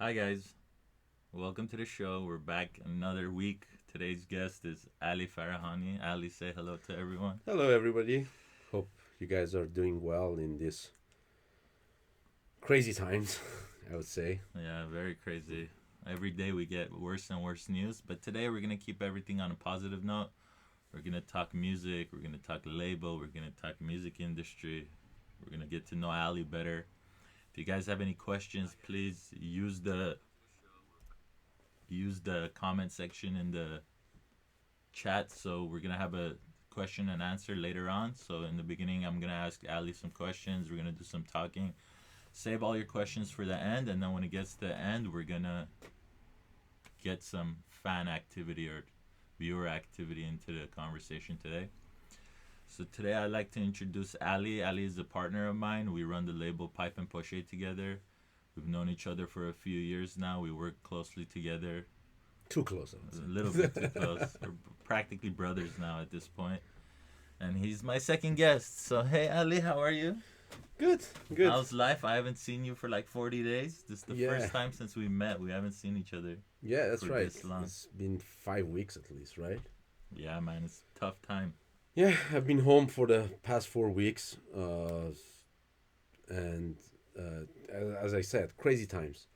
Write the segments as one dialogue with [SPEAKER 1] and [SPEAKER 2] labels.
[SPEAKER 1] Hi guys, welcome to the show. We're back another week. Today's guest is Ali Farahani. Ali, say hello to everyone.
[SPEAKER 2] Hello, everybody. Hope you guys are doing well in these crazy times, I would say.
[SPEAKER 1] Yeah, very crazy. Every day we get worse and worse news, but today we're gonna keep everything on a positive note. We're gonna talk music. We're gonna talk label. We're gonna talk music industry. We're gonna get to know Ali better. If you guys have any questions, please use the comment section in the chat. So we're gonna have a question and answer later on. So in the beginning, I'm gonna ask Ali some questions. We're gonna do some talking. Save all your questions for the end, and then when it gets to the end, we're gonna get some fan activity or viewer activity into the conversation today. So today I'd like to introduce Ali. Ali is a partner of mine. We run the label Pipe and Poche together. We've known each other for a few years now. We work closely together.
[SPEAKER 2] Too close, I would
[SPEAKER 1] A little bit too
[SPEAKER 2] say.
[SPEAKER 1] close. We're practically brothers now at this point. And he's my second guest. So hey Ali, how are you?
[SPEAKER 2] Good, good.
[SPEAKER 1] How's life? I haven't seen you for like 40 days. This is the
[SPEAKER 2] Yeah,
[SPEAKER 1] first time since we met. We haven't seen each other
[SPEAKER 2] yeah, that's
[SPEAKER 1] for
[SPEAKER 2] right.
[SPEAKER 1] this long.
[SPEAKER 2] It's been 5 weeks at least, right?
[SPEAKER 1] Yeah, man, it's a tough time.
[SPEAKER 2] Yeah, I've been home for the past 4 weeks, and as I said, crazy times.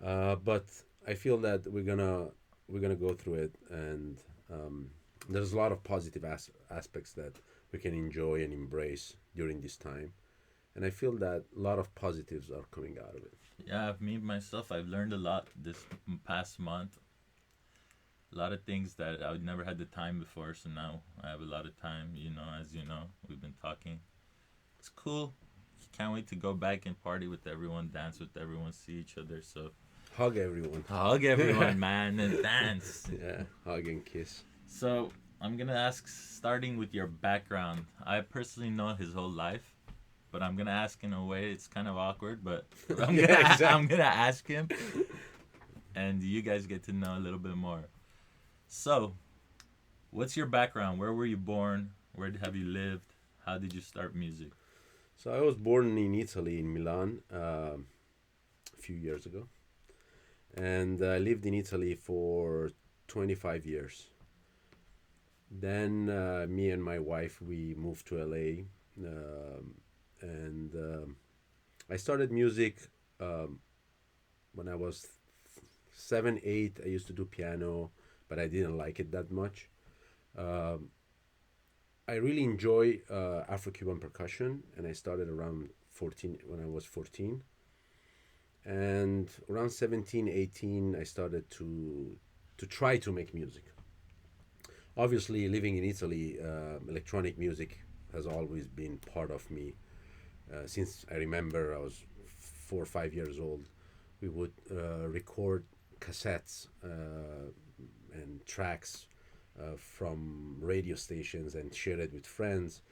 [SPEAKER 2] But I feel that we're gonna go through it, and there's a lot of positive aspects that we can enjoy and embrace during this time. And I feel that a lot of positives are coming out of it.
[SPEAKER 1] Yeah, me myself, I've learned a lot this past month. A lot of things that I never had the time before, so now I have a lot of time. As you know, we've been talking. It's cool. Can't wait to go back and party with everyone, dance with everyone, see each other. So
[SPEAKER 2] Hug everyone.
[SPEAKER 1] hug everyone, man, and dance.
[SPEAKER 2] Yeah, hug and kiss.
[SPEAKER 1] So I'm gonna ask, starting with your background. I personally know his whole life, but I'm gonna ask in a way it's kind of awkward. But I'm gonna
[SPEAKER 2] Yeah,
[SPEAKER 1] I'm
[SPEAKER 2] exactly.
[SPEAKER 1] gonna ask him, and you guys get to know a little bit more. So, what's your background? Where were you born? Where have you lived? How did you start music?
[SPEAKER 2] So I was born in Italy, in Milan, a few years ago, and I lived in Italy for 25 years. Then me and my wife we moved to LA, and I started music um, when I was 7, 8. I used to do piano, but I didn't like it that much. Um, I really enjoy Afro-Cuban percussion, and I started around 14 when I was 14. And around 17, 18, I started to try to make music. Obviously, living in Italy, electronic music has always been part of me. Since I remember I was 4 or 5 years old, we would record cassettes and tracks from radio stations and share it with friends.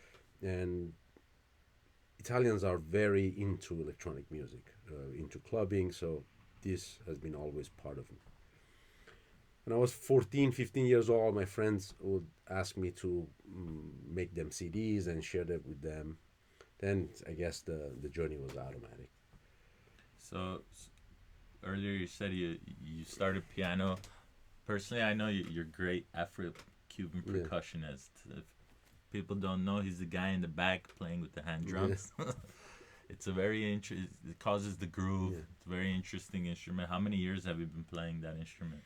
[SPEAKER 2] And Italians are very into electronic music, into clubbing, so this has been always part of me. When I was 14, 15 years old, my friends would ask me to make them CDs and share that with them. Then I guess the journey was automatic.
[SPEAKER 1] So earlier you said you started piano. Personally, I know you're great Afro-Cuban
[SPEAKER 2] Yeah,
[SPEAKER 1] percussionist. If people don't know, he's the guy in the back playing with the hand
[SPEAKER 2] yeah,
[SPEAKER 1] drums. It's a very it causes the groove.
[SPEAKER 2] yeah.
[SPEAKER 1] It's a very interesting instrument. How many years have you been playing that instrument?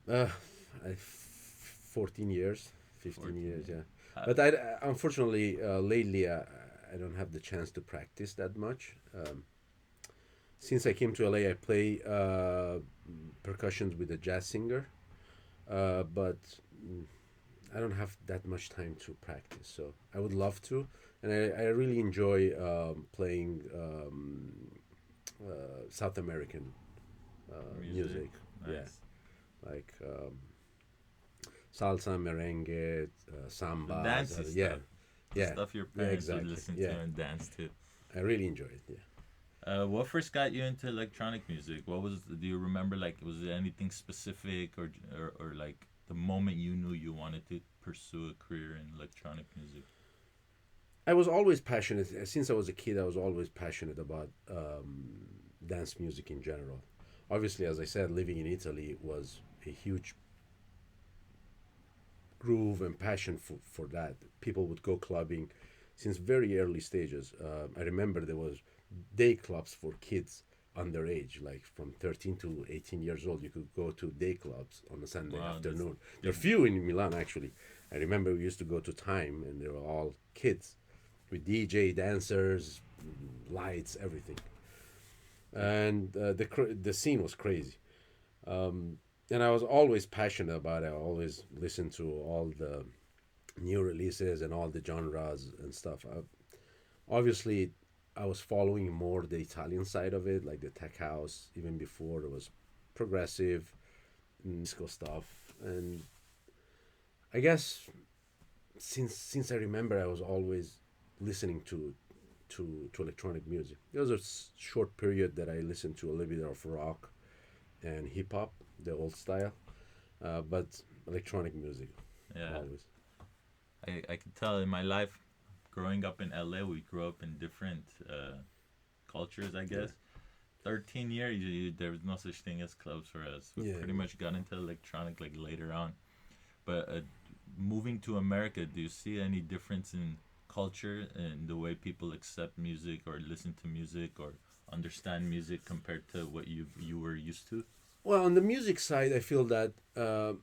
[SPEAKER 2] Uh, 14 years, 15
[SPEAKER 1] 14
[SPEAKER 2] years,
[SPEAKER 1] years.
[SPEAKER 2] yeah.
[SPEAKER 1] Uh,
[SPEAKER 2] But unfortunately, lately, I don't have the chance to practice that much. Since I came to LA, I play percussions with a jazz singer, but mm, I don't have that much time to practice. So I would love to, and I really enjoy playing South American
[SPEAKER 1] music.
[SPEAKER 2] music. Yeah,
[SPEAKER 1] Nice.
[SPEAKER 2] like salsa, merengue,
[SPEAKER 1] The
[SPEAKER 2] sambas.
[SPEAKER 1] dancey
[SPEAKER 2] Yeah,
[SPEAKER 1] stuff. The
[SPEAKER 2] yeah,
[SPEAKER 1] stuff your
[SPEAKER 2] yeah,
[SPEAKER 1] parents would
[SPEAKER 2] exactly.
[SPEAKER 1] listen to
[SPEAKER 2] Yeah,
[SPEAKER 1] and dance to.
[SPEAKER 2] I really enjoy it. Yeah.
[SPEAKER 1] What first got you into electronic music? Do you remember, like, was it anything specific, or like the moment you knew you wanted to pursue a career in electronic music?
[SPEAKER 2] I was always passionate since I was a kid. I was always passionate about dance music in general. Obviously, as I said, living in Italy was a huge groove and passion for that. People would go clubbing since very early stages. I remember there was day clubs for kids underage, like from 13 to 18 years old. You could go to day clubs on a Sunday
[SPEAKER 1] Wow, that's
[SPEAKER 2] afternoon. There are
[SPEAKER 1] big.
[SPEAKER 2] few in Milan, actually. I remember we used to go to Time, and they were all kids with DJ, dancers, lights, everything. And the scene was crazy. And I was always passionate about it. I always listened to all the new releases and all the genres and stuff. Obviously, I was following more the Italian side of it, like the tech house. Even before it was progressive, disco stuff, and I guess since I remember, I was always listening to electronic music. There was a short period that I listened to a little bit of rock and hip hop, the old style, but electronic music
[SPEAKER 1] Yeah,
[SPEAKER 2] always.
[SPEAKER 1] I can tell in my life, growing up in LA, we grew up in different cultures, I
[SPEAKER 2] Yeah,
[SPEAKER 1] guess. 13 years, there was no such thing as clubs for us. We
[SPEAKER 2] yeah.
[SPEAKER 1] pretty much got into electronic like later on. But moving to America, do you see any difference in culture and the way people accept music or listen to music or understand music compared to what you were used to?
[SPEAKER 2] Well, on the music side, I feel that the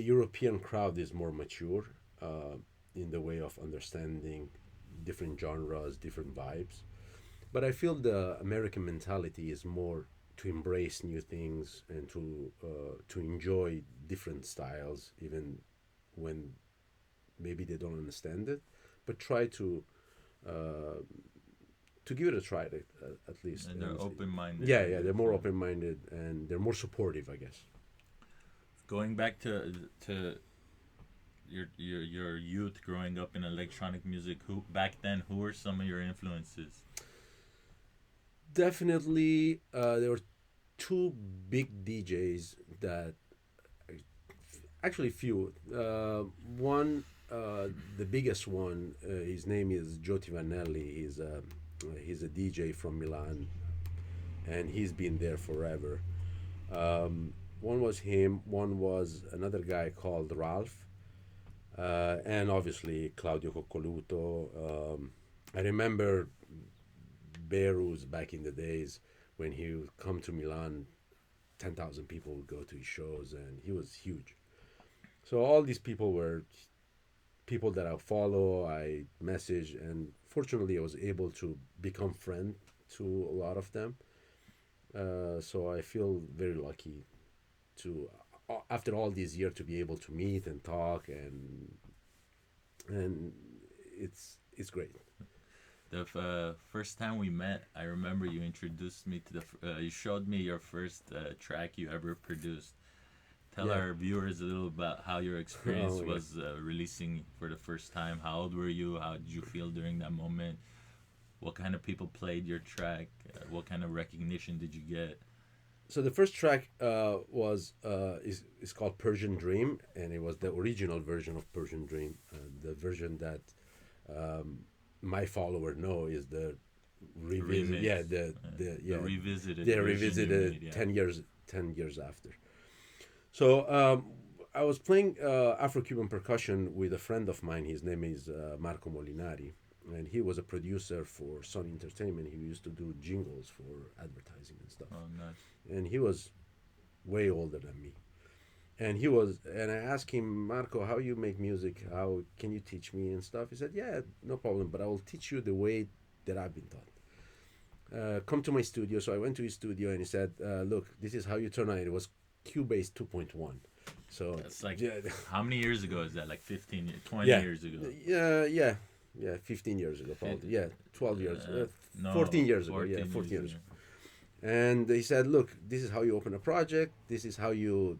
[SPEAKER 2] European crowd is more mature in the way of understanding different genres, different vibes. But I feel the American mentality is more to embrace new things and to enjoy different styles, even when maybe they don't understand it, but try uh, to give it a try at least.
[SPEAKER 1] And they're
[SPEAKER 2] And
[SPEAKER 1] open minded,
[SPEAKER 2] yeah,
[SPEAKER 1] I
[SPEAKER 2] yeah, they're
[SPEAKER 1] guess.
[SPEAKER 2] more open minded and they're more supportive, I guess.
[SPEAKER 1] Going back to your youth growing up in electronic music, who back then who were some of your influences?
[SPEAKER 2] Definitely, there were two big DJs that actually few. One, the biggest one, his name is Joti Vanelli. He's a DJ from Milan, and he's been there forever. One was him. One was another guy called Ralph, and obviously Claudio Coccoluto. I remember Beirut back in the days when he would come to Milan. 10,000 people would go to his shows, and he was huge. So all these people were people that I follow, I message, and fortunately, I was able to become friend to a lot of them. So I feel very lucky to, after all these years, to be able to meet and talk, and it's great.
[SPEAKER 1] The first time we met, I remember you introduced me to you showed me your first track you ever produced. Tell
[SPEAKER 2] Yeah.
[SPEAKER 1] our viewers a little about how your experience
[SPEAKER 2] Oh my god.
[SPEAKER 1] was releasing for the first time. How old were you? How did you feel during that moment? What kind of people played your track? What kind of recognition did you get?
[SPEAKER 2] So the first track is called Persian Dream, and it was the original version of Persian Dream. The version that my follower know is the revisit.
[SPEAKER 1] Remix,
[SPEAKER 2] Yeah, the
[SPEAKER 1] the
[SPEAKER 2] yeah,
[SPEAKER 1] revisited
[SPEAKER 2] they
[SPEAKER 1] version you
[SPEAKER 2] revisited
[SPEAKER 1] made. Yeah.
[SPEAKER 2] 10 years after. So I was playing Afro-Cuban percussion with a friend of mine. His name is Marco Molinari, and he was a producer for Sony Entertainment. He used to do jingles for advertising and stuff.
[SPEAKER 1] Oh, nice.
[SPEAKER 2] And he was way older than me. And I asked him, Marco, how you make music? How can you teach me and stuff? He said, yeah, no problem, but I will teach you the way that I've been taught. Come to my studio. So I went to his studio and he said, look, this is how you turn on it. It was Cubase 2.1. So
[SPEAKER 1] That's like,
[SPEAKER 2] yeah,
[SPEAKER 1] how many years ago is that? Like 15, 20
[SPEAKER 2] yeah,
[SPEAKER 1] years ago.
[SPEAKER 2] yeah, 15 years ago probably. Yeah, 12 years,
[SPEAKER 1] No,
[SPEAKER 2] 14 years ago. Yeah,
[SPEAKER 1] 14
[SPEAKER 2] 14
[SPEAKER 1] years
[SPEAKER 2] years
[SPEAKER 1] ago.
[SPEAKER 2] ago. And he said, look, this is how you open a project. This is how you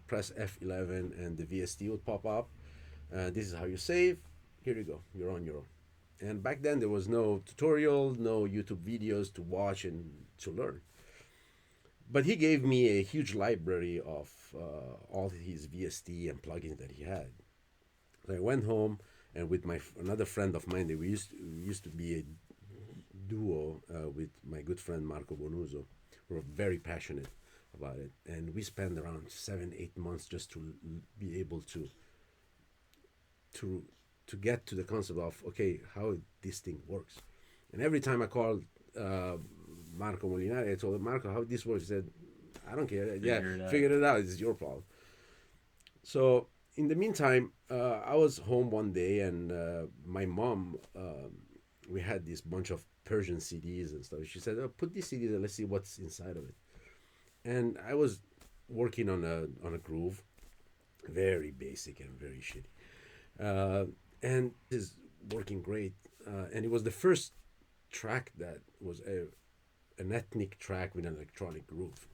[SPEAKER 2] press F11 and the VST would pop up. This is how you save. Here you go. You're on your own. And back then there was no tutorial, no YouTube videos to watch and to learn. But he gave me a huge library of all his VST and plugins that he had. So I went home and with another friend of mine, we used to be a duo with my good friend Marco Bonuso. We were very passionate about it, and we spent around 7 8 months just to be able to to get to the concept of okay how this thing works. And every time I called uh, Marco Molinari, I told him, Marco, how this works. He said, I don't care. Yeah,
[SPEAKER 1] Figure it out.
[SPEAKER 2] figure it out. It's your problem. So in the meantime, I was home one day, and my mom, we had this bunch of Persian CDs and stuff. She said, oh, "Put these CDs and let's see what's inside of it." And I was working on a groove, very basic and very shitty, and it is working great. And it was the first track that was an ethnic track with an electronic groove.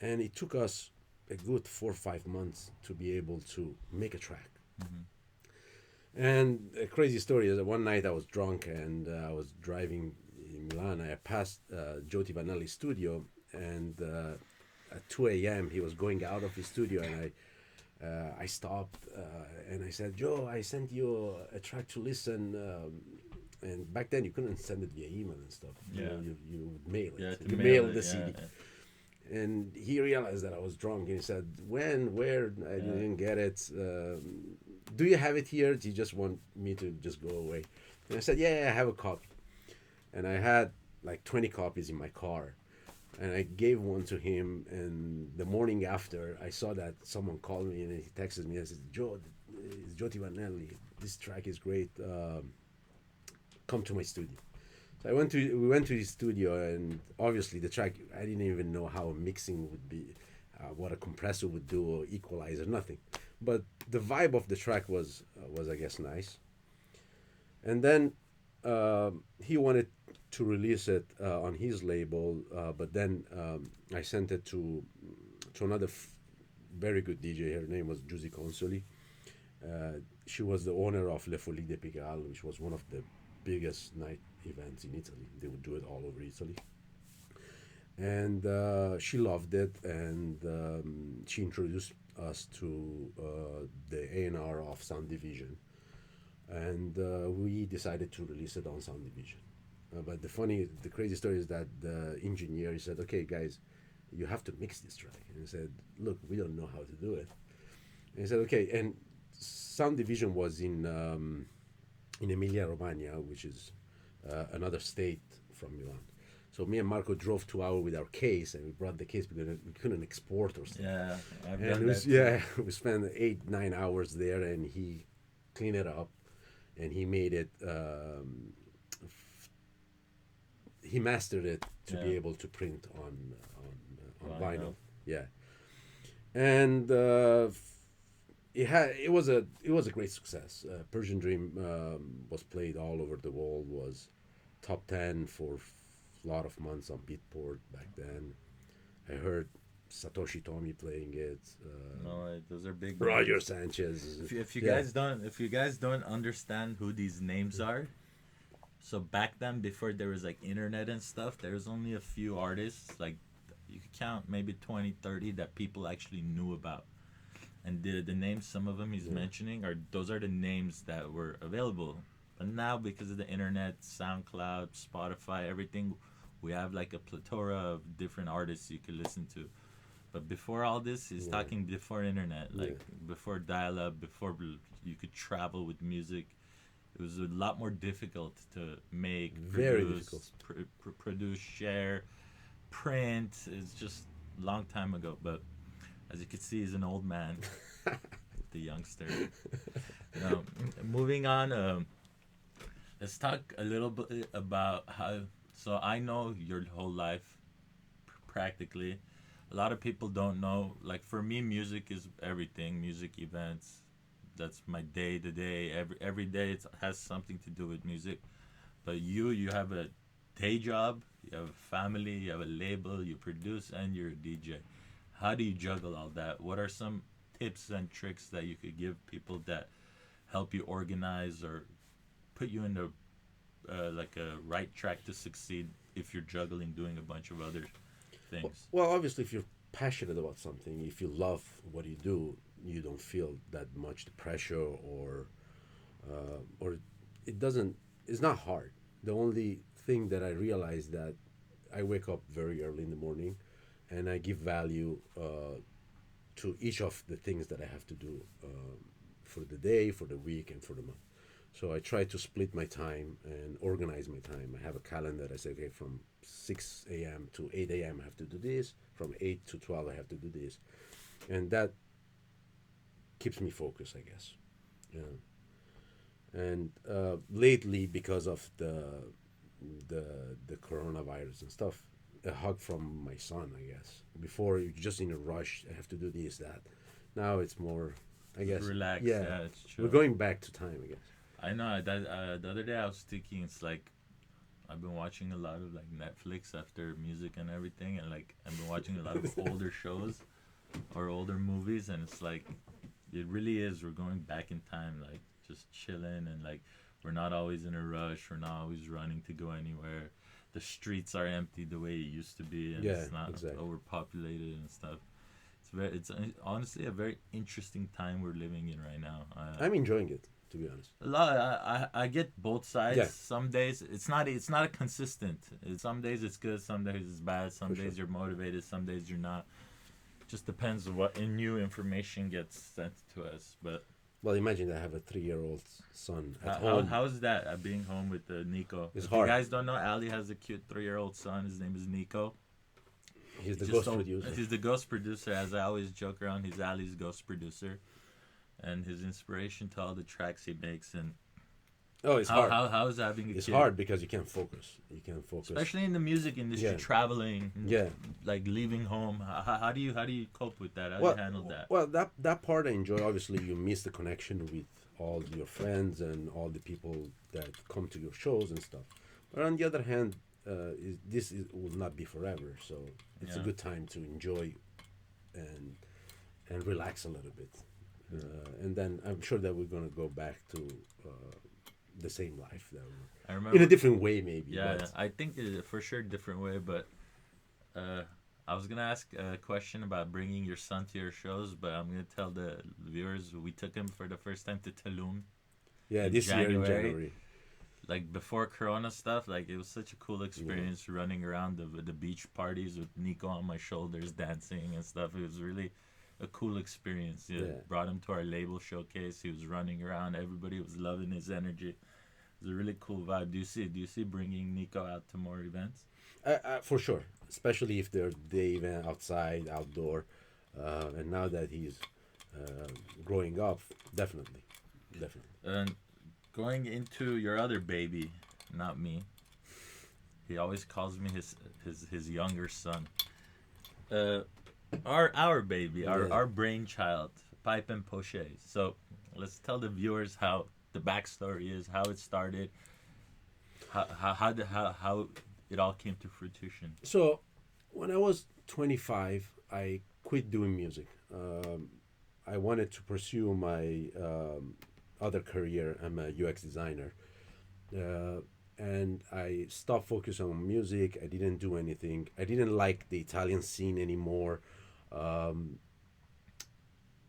[SPEAKER 2] And it took us a good 4 or 5 months to be able to make a track.
[SPEAKER 1] Hmm.
[SPEAKER 2] And a crazy story is that one night I was drunk and I was driving in Milan. I passed Jyoti Vanelli's studio, and at 2 a.m. he was going out of his studio, and I stopped and I said, Joe, I sent you a track to listen. And back then you couldn't send it via email and stuff.
[SPEAKER 1] Yeah.
[SPEAKER 2] You would mail it.
[SPEAKER 1] Yeah, to
[SPEAKER 2] You
[SPEAKER 1] mail
[SPEAKER 2] mail
[SPEAKER 1] it,
[SPEAKER 2] the
[SPEAKER 1] yeah,
[SPEAKER 2] CD. And he realized that I was drunk, and he said, "When? Where? I didn't get it. Do you have it here? Do you just want me to just go away?" And I said, "Yeah, I have a copy." And I had like 20 copies in my car, and I gave one to him. And the morning after, I saw that someone called me, and he texted me and said, "Joe, it's Jyoti Vanelli. This track is great. Come to my studio." So we went to his studio, and obviously the track, I didn't even know how mixing would be, what a compressor would do, or equalizer, nothing. But the vibe of the track was I guess nice. And then he wanted to release it on his label, but then I sent it to another very good DJ. Her name was Giusy Consoli. She was the owner of Le Folies de Pigalle, which was one of the biggest night events in Italy. They would do it all over Italy. And she loved it, and she introduced us to the A&R of Sound Division. And we decided to release it on Sound Division. But the crazy story is that the engineer, he said, okay, guys, you have to mix this track. And he said, look, we don't know how to do it. And he said, okay. And Sound Division was in Emilia Romagna, which is another state from Milan. So me and Marco drove 2 hours with our case, and we brought the case because we couldn't export or something.
[SPEAKER 1] Yeah, I've
[SPEAKER 2] And
[SPEAKER 1] done
[SPEAKER 2] it was,
[SPEAKER 1] that.
[SPEAKER 2] yeah, we spent 8 9 hours there, and he cleaned it up, and he made it. He mastered it to be
[SPEAKER 1] Yeah.
[SPEAKER 2] able to print on
[SPEAKER 1] Vinyl.
[SPEAKER 2] vinyl. Yeah, and it was a great success. Persian Dream was played all over the world. Was top 10 for a lot of months on Beatport back then. I heard Satoshi Tomi playing it.
[SPEAKER 1] No, those are big
[SPEAKER 2] Roger
[SPEAKER 1] names.
[SPEAKER 2] Sanchez.
[SPEAKER 1] If you
[SPEAKER 2] Yeah.
[SPEAKER 1] guys don't understand who these names are, so back then before there was like internet and stuff, there was only a few artists like you could count maybe 20, 30 that people actually knew about. And the names, some of them he's
[SPEAKER 2] Yeah.
[SPEAKER 1] mentioning, are those are the names that were available. But now because of the internet, SoundCloud, Spotify, everything, we have like a plethora of different artists you could listen to. But before all this, he's
[SPEAKER 2] Yeah.
[SPEAKER 1] talking before internet, like
[SPEAKER 2] Yeah.
[SPEAKER 1] before dial-up, before you could travel with music. It was a lot more difficult to make,
[SPEAKER 2] Very
[SPEAKER 1] produce,
[SPEAKER 2] difficult.
[SPEAKER 1] produce, share, print. It's just a long time ago. But as you can see, he's an old man, the youngster. Moving on, let's talk a little bit about how. So I know your whole life, practically. A lot of people don't know. Like for me, music is everything. Music events. That's my day to day. Every day it has something to do with music. But you have a day job. You have a family. You have a label. You produce and you're a DJ. How do you juggle all that? What are some tips and tricks that you could give people that help you organize or put you in the like a right track to succeed if you're juggling doing a bunch of other things?
[SPEAKER 2] Well, obviously, if you're passionate about something, if you love what you do, you don't feel that much the pressure or it doesn't. It's not hard. The only thing that I realized that I wake up very early in the morning, and I give value to each of the things that I have to do for the day, for the week, and for the month. So I try to split my time and organize my time. I have a calendar. I say, okay, from 6 a.m. to 8 a.m. I have to do this. From 8 to 12 I have to do this, and that keeps me focused, I guess. Yeah. And lately, because of the the coronavirus and stuff, a hug from my son, I guess. Before you're just in a rush, I have to do this, that. Now it's more, I
[SPEAKER 1] Just
[SPEAKER 2] guess.
[SPEAKER 1] relax.
[SPEAKER 2] Yeah,
[SPEAKER 1] Yeah, it's
[SPEAKER 2] we're
[SPEAKER 1] true.
[SPEAKER 2] going back to time, I guess.
[SPEAKER 1] I know that the other day I was thinking it's like I've been watching a lot of like Netflix after music and everything, and like I've been watching a lot of older shows or older movies, and it's like it really is. We're going back in time, like just chilling, and like we're not always in a rush. We're not always running to go anywhere. The streets are empty the way it used to be, and
[SPEAKER 2] Yeah,
[SPEAKER 1] it's not
[SPEAKER 2] exactly.
[SPEAKER 1] overpopulated and stuff. It's honestly a very interesting time we're living in right now.
[SPEAKER 2] I'm enjoying it, to be honest.
[SPEAKER 1] A lot. I get both sides.
[SPEAKER 2] Yeah,
[SPEAKER 1] Some days it's not a consistent. Some days it's good. Some days it's bad. Some
[SPEAKER 2] for sure.
[SPEAKER 1] days you're motivated. Some days you're not. Just depends on what new information gets sent to us. But
[SPEAKER 2] Well, imagine I have a 3-year-old son at
[SPEAKER 1] how
[SPEAKER 2] home.
[SPEAKER 1] how's that being home with Nico?
[SPEAKER 2] It's
[SPEAKER 1] If you
[SPEAKER 2] hard.
[SPEAKER 1] guys don't know, Ali has a cute 3-year-old son. His name is Nico.
[SPEAKER 2] He's the
[SPEAKER 1] Just
[SPEAKER 2] ghost
[SPEAKER 1] so
[SPEAKER 2] producer.
[SPEAKER 1] he's the ghost producer. As I always joke around, he's Ali's ghost producer, and his inspiration to all the tracks he makes. And
[SPEAKER 2] Oh, it's
[SPEAKER 1] how
[SPEAKER 2] hard.
[SPEAKER 1] how is having a
[SPEAKER 2] It's
[SPEAKER 1] kid?
[SPEAKER 2] hard because you can't focus. You can't focus.
[SPEAKER 1] Especially in the music industry,
[SPEAKER 2] Yeah.
[SPEAKER 1] traveling,
[SPEAKER 2] Yeah.
[SPEAKER 1] like leaving home. How do you cope with that? How do
[SPEAKER 2] Well,
[SPEAKER 1] you handle that?
[SPEAKER 2] well, that part I enjoy. Obviously, you miss the connection with all your friends and all the people that come to your shows and stuff. But on the other hand, will not be forever. So it's a
[SPEAKER 1] Yeah.
[SPEAKER 2] good time to enjoy and relax a little bit. And then I'm sure that we're gonna go back to the same life that
[SPEAKER 1] I
[SPEAKER 2] in a
[SPEAKER 1] remember.
[SPEAKER 2] different way, maybe.
[SPEAKER 1] Yeah,
[SPEAKER 2] But
[SPEAKER 1] I think for sure different way, but uh, I was gonna ask a question about bringing your son to your shows, but I'm gonna tell the viewers we took him for the first time to Tulum
[SPEAKER 2] yeah,
[SPEAKER 1] in
[SPEAKER 2] this year in
[SPEAKER 1] January.
[SPEAKER 2] January.
[SPEAKER 1] Like before Corona stuff, like it was such a cool experience running around the beach parties with Nico on my shoulders dancing and stuff. It was really a cool experience. Yeah,
[SPEAKER 2] Yeah.
[SPEAKER 1] brought him to our label showcase. He was running around. Everybody was loving his energy. It was a really cool vibe. Do you see bringing Nico out to more events?
[SPEAKER 2] For sure, especially if they're day event outside, outdoor, and now that he's uh, growing up, definitely, definitely.
[SPEAKER 1] And going into your other baby, not me. He always calls me his younger son. Uh, our baby, our
[SPEAKER 2] Yeah.
[SPEAKER 1] our brainchild, Pipe and Poche. So let's tell the viewers how the backstory is, how it started, how it all came to fruition.
[SPEAKER 2] So, when I was 25, I quit doing music. I wanted to pursue my other career. I'm a UX designer. Uh, and I stopped focusing on music. I didn't do anything. I didn't like the Italian scene anymore. Um,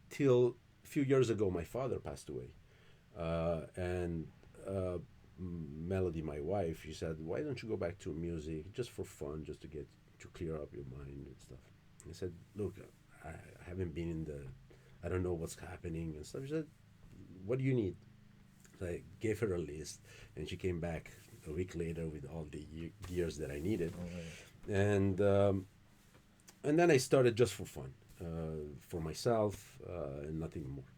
[SPEAKER 2] till a few years ago, my father passed away. And Melody, my wife, she said, "Why don't you go back to music just for fun, just to get to clear up your mind and stuff?" I said, "Look, I haven't been in the, I don't know what's happening and stuff." She said, "What do you need?" So I gave her a list, and she came back a week later with all the gears that I needed, and and then I started just for fun, for myself, and nothing more.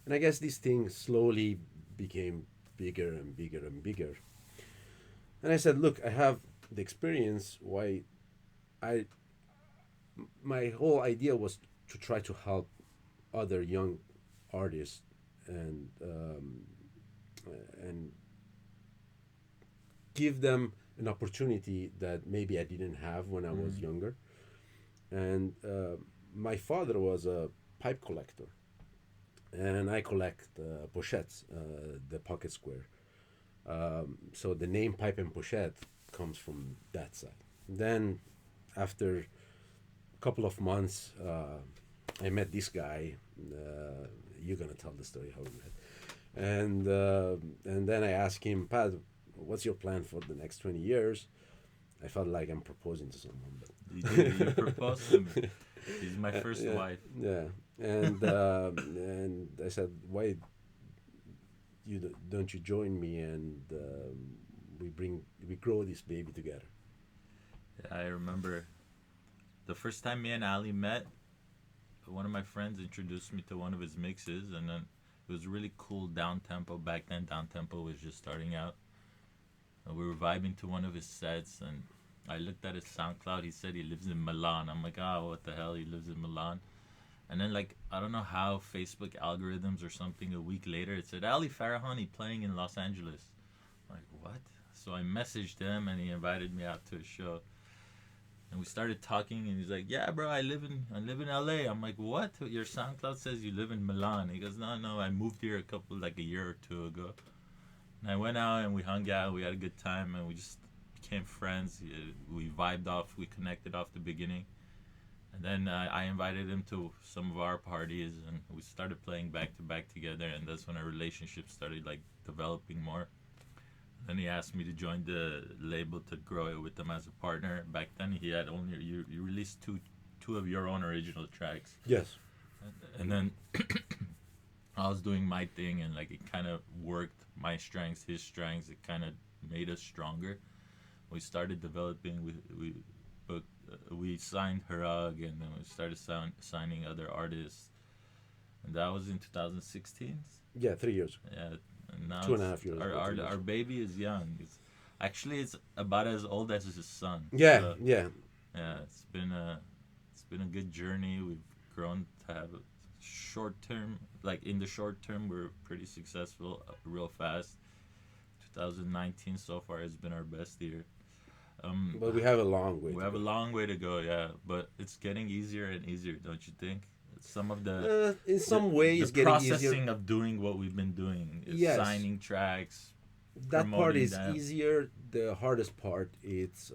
[SPEAKER 2] And I guess these things slowly became bigger and bigger and bigger. And I said, "Look, I have the experience. Why I my whole idea was to try to help other young artists and give them an opportunity that maybe I didn't have when I was younger." And my father was a pipe collector, and I collect pochettes, the pocket square. So the name Pipe and Pochette comes from that side. Then, after a couple of months, I met this guy. You're gonna tell the story how we met, and then I asked him, "Pat, what's your plan for the next 20 years?" I felt like I'm proposing to someone,
[SPEAKER 1] You did. You proposed to me.
[SPEAKER 2] but
[SPEAKER 1] She's my first
[SPEAKER 2] yeah,
[SPEAKER 1] wife.
[SPEAKER 2] yeah. And I said, why don't you join me, and we grow this baby together.
[SPEAKER 1] Yeah, I remember the first time me and Ali met. One of my friends introduced me to one of his mixes, and then it was really cool down tempo. Back then, down tempo was just starting out. And we were vibing to one of his sets, and I looked at his SoundCloud. He said he lives in Milan. I'm like, oh, what the hell? He lives in Milan. And then, like, I don't know how Facebook algorithms or something, a week later, it said Ali Farahani playing in Los Angeles. I'm like, what? So I messaged him, and he invited me out to a show. And we started talking, and he's like, "Yeah, bro, I live in LA." I'm like, "What? Your SoundCloud says you live in Milan." He goes, "No, no, I moved here like a year or two ago." And I went out and we hung out. We had a good time, and we just became friends. We vibed off. We connected off the beginning, and then I invited him to some of our parties, and we started playing back to back together. And that's when our relationship started like developing more. Then he asked me to join the label to grow it with him as a partner. Back then, he had only you released two of your own original tracks,
[SPEAKER 2] Yes.
[SPEAKER 1] and then I was doing my thing, and like it kind of worked. My strengths, his strengths, it kind of made us stronger. We started developing. We booked, we signed Harag, and then we started signing other artists, and that was in 2016.
[SPEAKER 2] Yeah, 3 years.
[SPEAKER 1] Yeah, and now
[SPEAKER 2] Two and a half years
[SPEAKER 1] our,
[SPEAKER 2] ago,
[SPEAKER 1] our
[SPEAKER 2] 3 years.
[SPEAKER 1] our baby is young. It's about as old as his son.
[SPEAKER 2] Yeah,
[SPEAKER 1] So
[SPEAKER 2] yeah.
[SPEAKER 1] yeah, it's been a good journey. We've grown to have a short term. Like in the short term, we're pretty successful, real fast. 2019 so far has been our best year. Um,
[SPEAKER 2] But we have a long way
[SPEAKER 1] we
[SPEAKER 2] to
[SPEAKER 1] have a
[SPEAKER 2] go.
[SPEAKER 1] long way to go, yeah, but it's getting easier and easier, don't you think? Some of
[SPEAKER 2] In
[SPEAKER 1] the
[SPEAKER 2] some way,
[SPEAKER 1] the
[SPEAKER 2] it's getting easier.
[SPEAKER 1] processing of doing what we've been doing is
[SPEAKER 2] Yes,
[SPEAKER 1] signing tracks,
[SPEAKER 2] that part
[SPEAKER 1] promoting
[SPEAKER 2] is
[SPEAKER 1] them,
[SPEAKER 2] easier. The hardest part is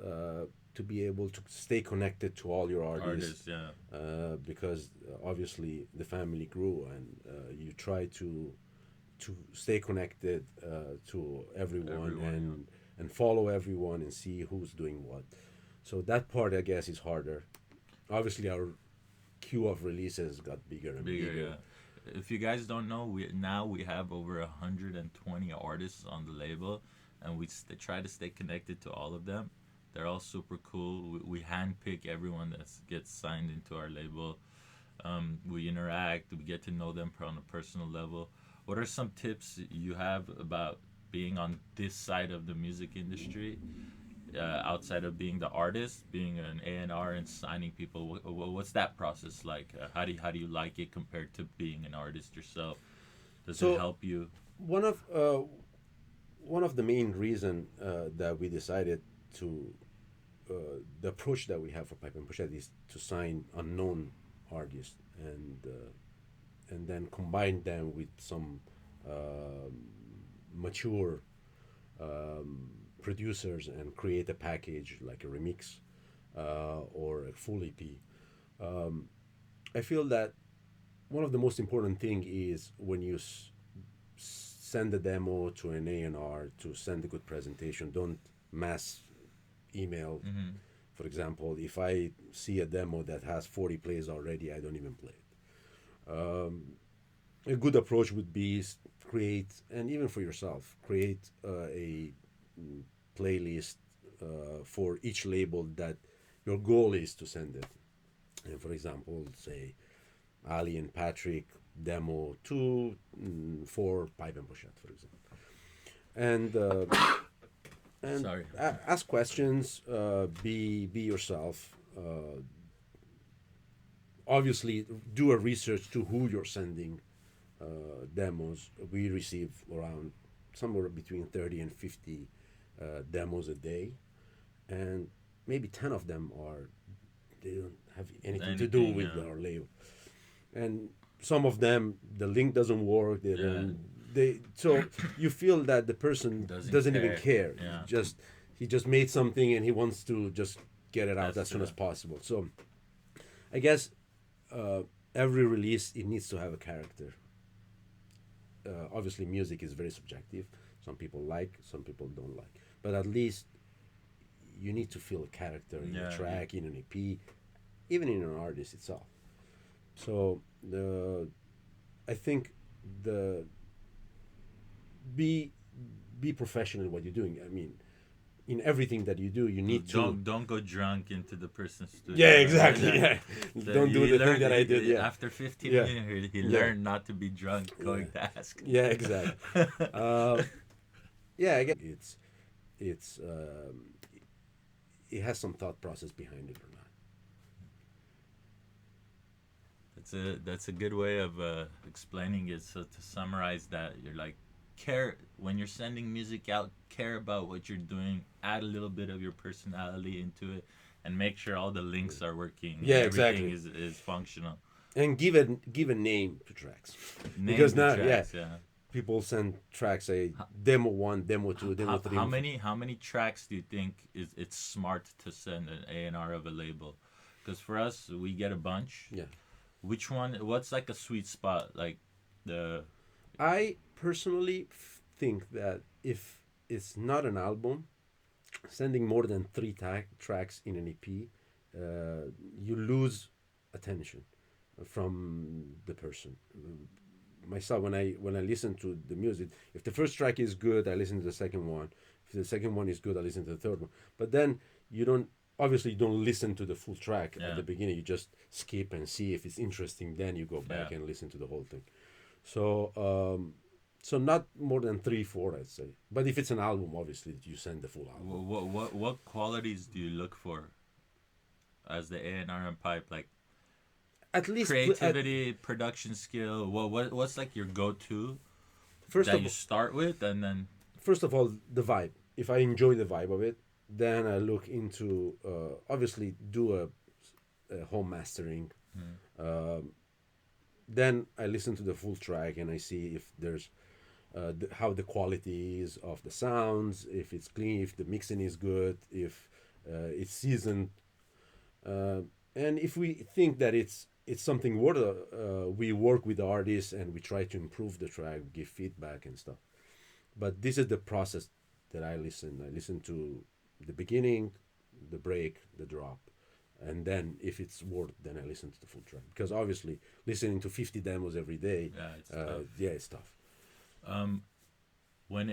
[SPEAKER 2] to be able to stay connected to all your artists,
[SPEAKER 1] artists, yeah,
[SPEAKER 2] because obviously the family grew, and you try to stay connected to everyone,
[SPEAKER 1] everyone, yeah.
[SPEAKER 2] and follow everyone and see who's doing what. So that part, I guess, is harder. Obviously, our queue of releases got bigger and
[SPEAKER 1] Bigger,
[SPEAKER 2] bigger.
[SPEAKER 1] yeah. If you guys don't know, we have over 120 artists on the label, and we try to stay connected to all of them. They're all super cool. We handpick everyone that gets signed into our label. We interact. We get to know them on a personal level. What are some tips you have about being on this side of the music industry, outside of being the artist, being an A&R and signing people? What's that process like? How do you like it compared to being an artist yourself? Does it
[SPEAKER 2] So
[SPEAKER 1] help you?
[SPEAKER 2] one of one of the main reason that we decided to the approach that we have for Pipe and Pochette is to sign unknown artists, and then combine them with some mature producers and create a package like a remix or a full EP. I feel that one of the most important thing is when you send a demo to an A&R to send a good presentation. Don't mass email.
[SPEAKER 1] Mm-hmm.
[SPEAKER 2] For example, if I see a demo that has 40 plays already, I don't even play it. A good approach would be create, and even for yourself, create a playlist for each label that your goal is to send it. And for example, say Ali and Patrik demo 2 for Pipe and Pochette, for example. And
[SPEAKER 1] Sorry.
[SPEAKER 2] ask questions. Be yourself. Obviously, do a research to who you're sending demos. We receive around somewhere between 30 and 50 demos a day, and maybe 10 of them are they don't have anything to do
[SPEAKER 1] Anything,
[SPEAKER 2] with
[SPEAKER 1] yeah.
[SPEAKER 2] our label, and some of them the link doesn't work. They
[SPEAKER 1] Yeah.
[SPEAKER 2] don't. They so you feel that the person
[SPEAKER 1] Doesn't
[SPEAKER 2] doesn't even
[SPEAKER 1] care.
[SPEAKER 2] care.
[SPEAKER 1] Yeah.
[SPEAKER 2] He just made something and he wants to just get it out
[SPEAKER 1] That's
[SPEAKER 2] as soon
[SPEAKER 1] true.
[SPEAKER 2] as possible. So I guess every release it needs to have a character. Obviously, music is very subjective. Some people like, some people don't like. But at least you need to feel a character in a
[SPEAKER 1] Yeah.
[SPEAKER 2] track, in an EP, even in an artist itself. So the I think the be be professional in what you're doing. I mean, in everything that you do, you need to.
[SPEAKER 1] Don't go drunk into the person's
[SPEAKER 2] Yeah,
[SPEAKER 1] studio.
[SPEAKER 2] exactly. Yeah,
[SPEAKER 1] So
[SPEAKER 2] don't do
[SPEAKER 1] he
[SPEAKER 2] the thing
[SPEAKER 1] learned
[SPEAKER 2] that I did. Yeah,
[SPEAKER 1] after 15
[SPEAKER 2] yeah,
[SPEAKER 1] minutes. He
[SPEAKER 2] yeah,
[SPEAKER 1] learned not to be drunk
[SPEAKER 2] yeah,
[SPEAKER 1] going to ask.
[SPEAKER 2] yeah. Exactly. Yeah, I guess it's it has some thought process behind it or not.
[SPEAKER 1] That's a good way of explaining it. So to summarize that, you're like, care when you're sending music out, care about what you're doing, add a little bit of your personality into it, and make sure all the links are working and
[SPEAKER 2] Yeah,
[SPEAKER 1] everything
[SPEAKER 2] exactly.
[SPEAKER 1] is functional.
[SPEAKER 2] And give a name to tracks,
[SPEAKER 1] Name
[SPEAKER 2] because
[SPEAKER 1] the
[SPEAKER 2] now, yeah,
[SPEAKER 1] tracks, yeah.
[SPEAKER 2] people send tracks, say demo one, demo two, demo three.
[SPEAKER 1] How many tracks do you think is it's smart to send an A&R of a label? Because for us, we get a bunch.
[SPEAKER 2] Yeah,
[SPEAKER 1] Which one? What's like a sweet spot? Like the
[SPEAKER 2] I personally think that if it's not an album, sending more than three tracks in an EP, you lose attention from the person. Myself, when I listen to the music, if the first track is good, I listen to the second one. If the second one is good, I listen to the third one. But then you don't obviously you don't listen to the full track at
[SPEAKER 1] yeah
[SPEAKER 2] the beginning. You just skip and see if it's interesting. Then you go back
[SPEAKER 1] yeah.
[SPEAKER 2] and listen to the whole thing. So so not more than three, four, I'd say. But if it's an album, obviously you send the full album.
[SPEAKER 1] What qualities do you look for as the A&R and pipe? Like
[SPEAKER 2] At least
[SPEAKER 1] creativity, production skill. What's like your go-to
[SPEAKER 2] first
[SPEAKER 1] that
[SPEAKER 2] of
[SPEAKER 1] you start with, and then
[SPEAKER 2] first of all, the vibe. If I enjoy the vibe of it, then I look into obviously do a home mastering. Then I listen to the full track and I see if there's how the quality is of the sounds, if it's clean, if the mixing is good, if it's seasoned, and if we think that it's something worth, we work with the artists and we try to improve the track, give feedback and stuff. But this is the process that I listen. I listen to the beginning, the break, the drop, and then if it's worth, then I listen to the full track. Because obviously, listening to 50 demos every day,
[SPEAKER 1] yeah, it's tough.
[SPEAKER 2] yeah, it's tough.
[SPEAKER 1] Um, when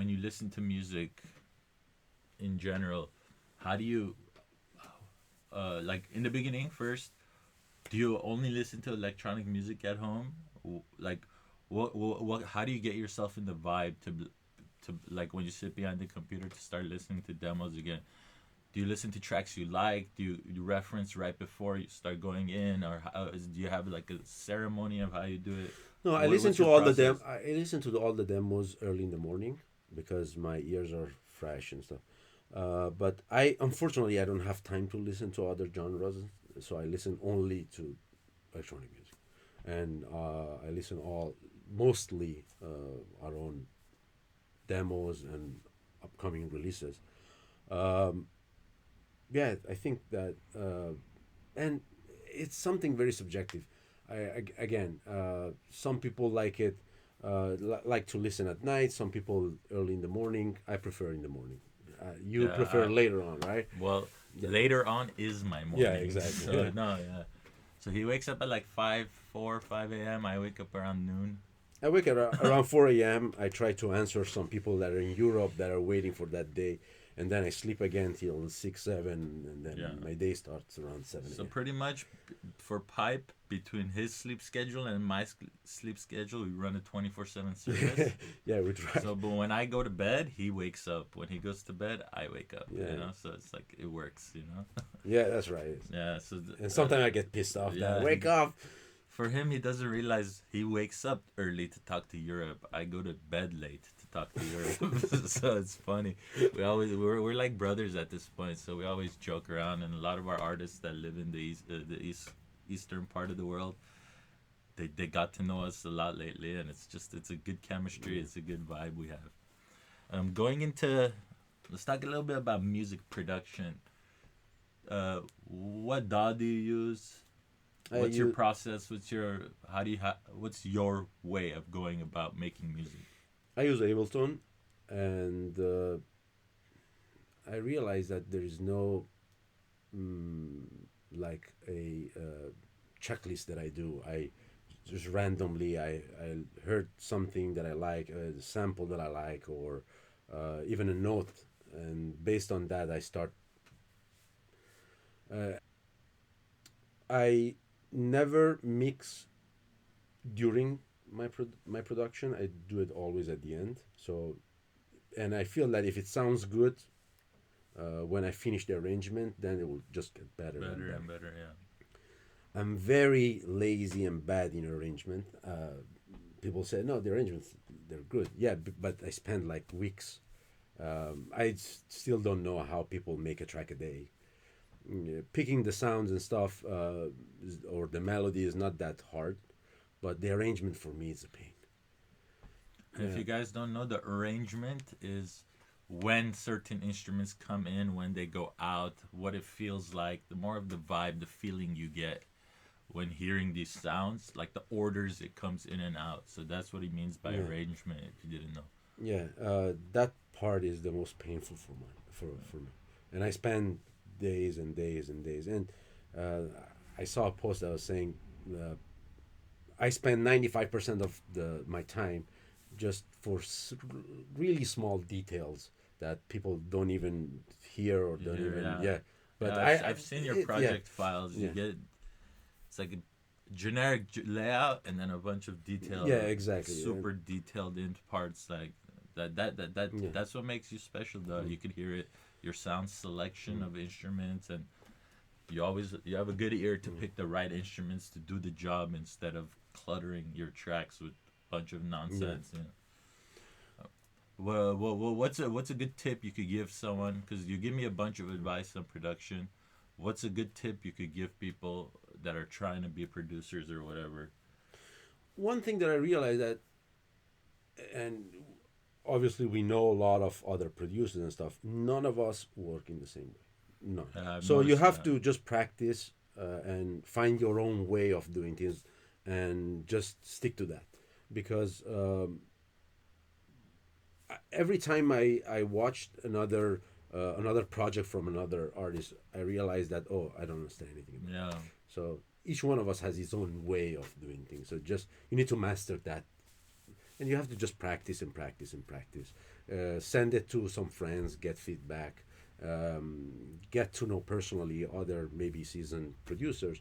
[SPEAKER 1] you listen to music in general, how do you like in the beginning first? Do you only listen to electronic music at home? Like, what how do you get yourself in the vibe to like when you sit behind the computer to start listening to demos again? Do you listen to tracks you like? Do you reference right before you start going in, or do you have like a ceremony of how you do it?
[SPEAKER 2] No, I listen
[SPEAKER 1] What's
[SPEAKER 2] to
[SPEAKER 1] your
[SPEAKER 2] all
[SPEAKER 1] process?
[SPEAKER 2] I listen to all the demos early in the morning because my ears are fresh and stuff. But I unfortunately I don't have time to listen to other genres, so I listen only to electronic music, and I listen all mostly our own demos and upcoming releases. Um, yeah, I think that, and it's something very subjective. Again, some people like it, like to listen at night. Some people early in the morning. I prefer in the morning. You
[SPEAKER 1] Yeah,
[SPEAKER 2] prefer later on, right?
[SPEAKER 1] well,
[SPEAKER 2] Yeah.
[SPEAKER 1] later on is my morning.
[SPEAKER 2] Yeah, exactly.
[SPEAKER 1] So
[SPEAKER 2] Yeah.
[SPEAKER 1] no, yeah. So he wakes up at like 5 a.m. I wake up around noon.
[SPEAKER 2] I wake up around 4 a.m. I try to answer some people that are in Europe that are waiting for that day. And then I sleep again till 6, 7. And then
[SPEAKER 1] Yeah.
[SPEAKER 2] my day starts around 7
[SPEAKER 1] So
[SPEAKER 2] a.m.
[SPEAKER 1] pretty much for pipe between his sleep schedule and my sleep schedule, we run a 24/7 service.
[SPEAKER 2] Yeah, we try.
[SPEAKER 1] So, but when I go to bed, he wakes up. When he goes to bed, I wake up.
[SPEAKER 2] Yeah.
[SPEAKER 1] You know, so it's like it works. You know.
[SPEAKER 2] Yeah, that's right.
[SPEAKER 1] Yeah. So
[SPEAKER 2] And sometimes I get pissed off that
[SPEAKER 1] yeah,
[SPEAKER 2] wake up.
[SPEAKER 1] for him, he doesn't realize he wakes up early to talk to Europe. I go to bed late to talk to Europe. So it's funny. We're like brothers at this point. So we always joke around, and a lot of our artists that live in the eastern part of the world, they got to know us a lot lately, and it's a good chemistry. It's a good vibe we have. Going into, let's talk a little bit about music production. What DAW do you use? What's your process? What's your way of going about making music?
[SPEAKER 2] I use Ableton, and I realized that there is no mm, like a checklist that I do. I just randomly I heard something that I like, a sample that I like, or even a note, and based on that I start. I never mix during my production. I do it always at the end. So, and I feel that if it sounds good when I finish the arrangement, then it will just get better and
[SPEAKER 1] Better
[SPEAKER 2] better.
[SPEAKER 1] and better, yeah.
[SPEAKER 2] I'm very lazy and bad in arrangement. People say no, the arrangements they're good. Yeah, but I spend like weeks. Still don't know how people make a track a day. Picking the sounds and stuff or the melody is not that hard, but the arrangement for me is a pain.
[SPEAKER 1] And if
[SPEAKER 2] Yeah,
[SPEAKER 1] you guys don't know, the arrangement is when certain instruments come in, when they go out, what it feels like, the more of the vibe, the feeling you get when hearing these sounds, like the orders it comes in and out. So that's what he means by
[SPEAKER 2] yeah,
[SPEAKER 1] arrangement, if you didn't know.
[SPEAKER 2] yeah. That part is the most painful for me, and I spend days and days and days. And uh, I saw a post that was saying uh, I spend 95% of the my time just for really small details that people don't even hear or
[SPEAKER 1] You
[SPEAKER 2] don't
[SPEAKER 1] hear,
[SPEAKER 2] even
[SPEAKER 1] yeah.
[SPEAKER 2] yeah.
[SPEAKER 1] Yeah,
[SPEAKER 2] But
[SPEAKER 1] I've seen your
[SPEAKER 2] yeah,
[SPEAKER 1] project files. You
[SPEAKER 2] yeah,
[SPEAKER 1] get, it's like a generic layout and then a bunch of
[SPEAKER 2] yeah,
[SPEAKER 1] detail,
[SPEAKER 2] exactly. And
[SPEAKER 1] super detailed into parts like that.
[SPEAKER 2] yeah,
[SPEAKER 1] That's what makes you special, though.
[SPEAKER 2] mm,
[SPEAKER 1] You can hear it, your sound selection
[SPEAKER 2] mm,
[SPEAKER 1] of instruments, and you have a good ear to
[SPEAKER 2] mm,
[SPEAKER 1] pick the right instruments to do the job instead of cluttering your tracks with a bunch of
[SPEAKER 2] yeah.
[SPEAKER 1] nonsense. What's a good tip you could give someone? Because you give me a bunch of advice on production. What's a good tip you could give people that are trying to be producers or whatever?
[SPEAKER 2] One thing that I realized that, and obviously we know a lot of other producers and stuff. None of us work in the same way. None.
[SPEAKER 1] I've
[SPEAKER 2] So you
[SPEAKER 1] noticed
[SPEAKER 2] have
[SPEAKER 1] that.
[SPEAKER 2] to just practice and find your own way of doing things, and just stick to that. Because every time I watched another project from another artist, I realized that I don't understand anything about it.
[SPEAKER 1] Yeah,
[SPEAKER 2] So each one of us has his own way of doing things. So just you need to master that, and you have to just practice and practice and practice. Send it to some friends, get feedback, get to know personally other maybe seasoned producers,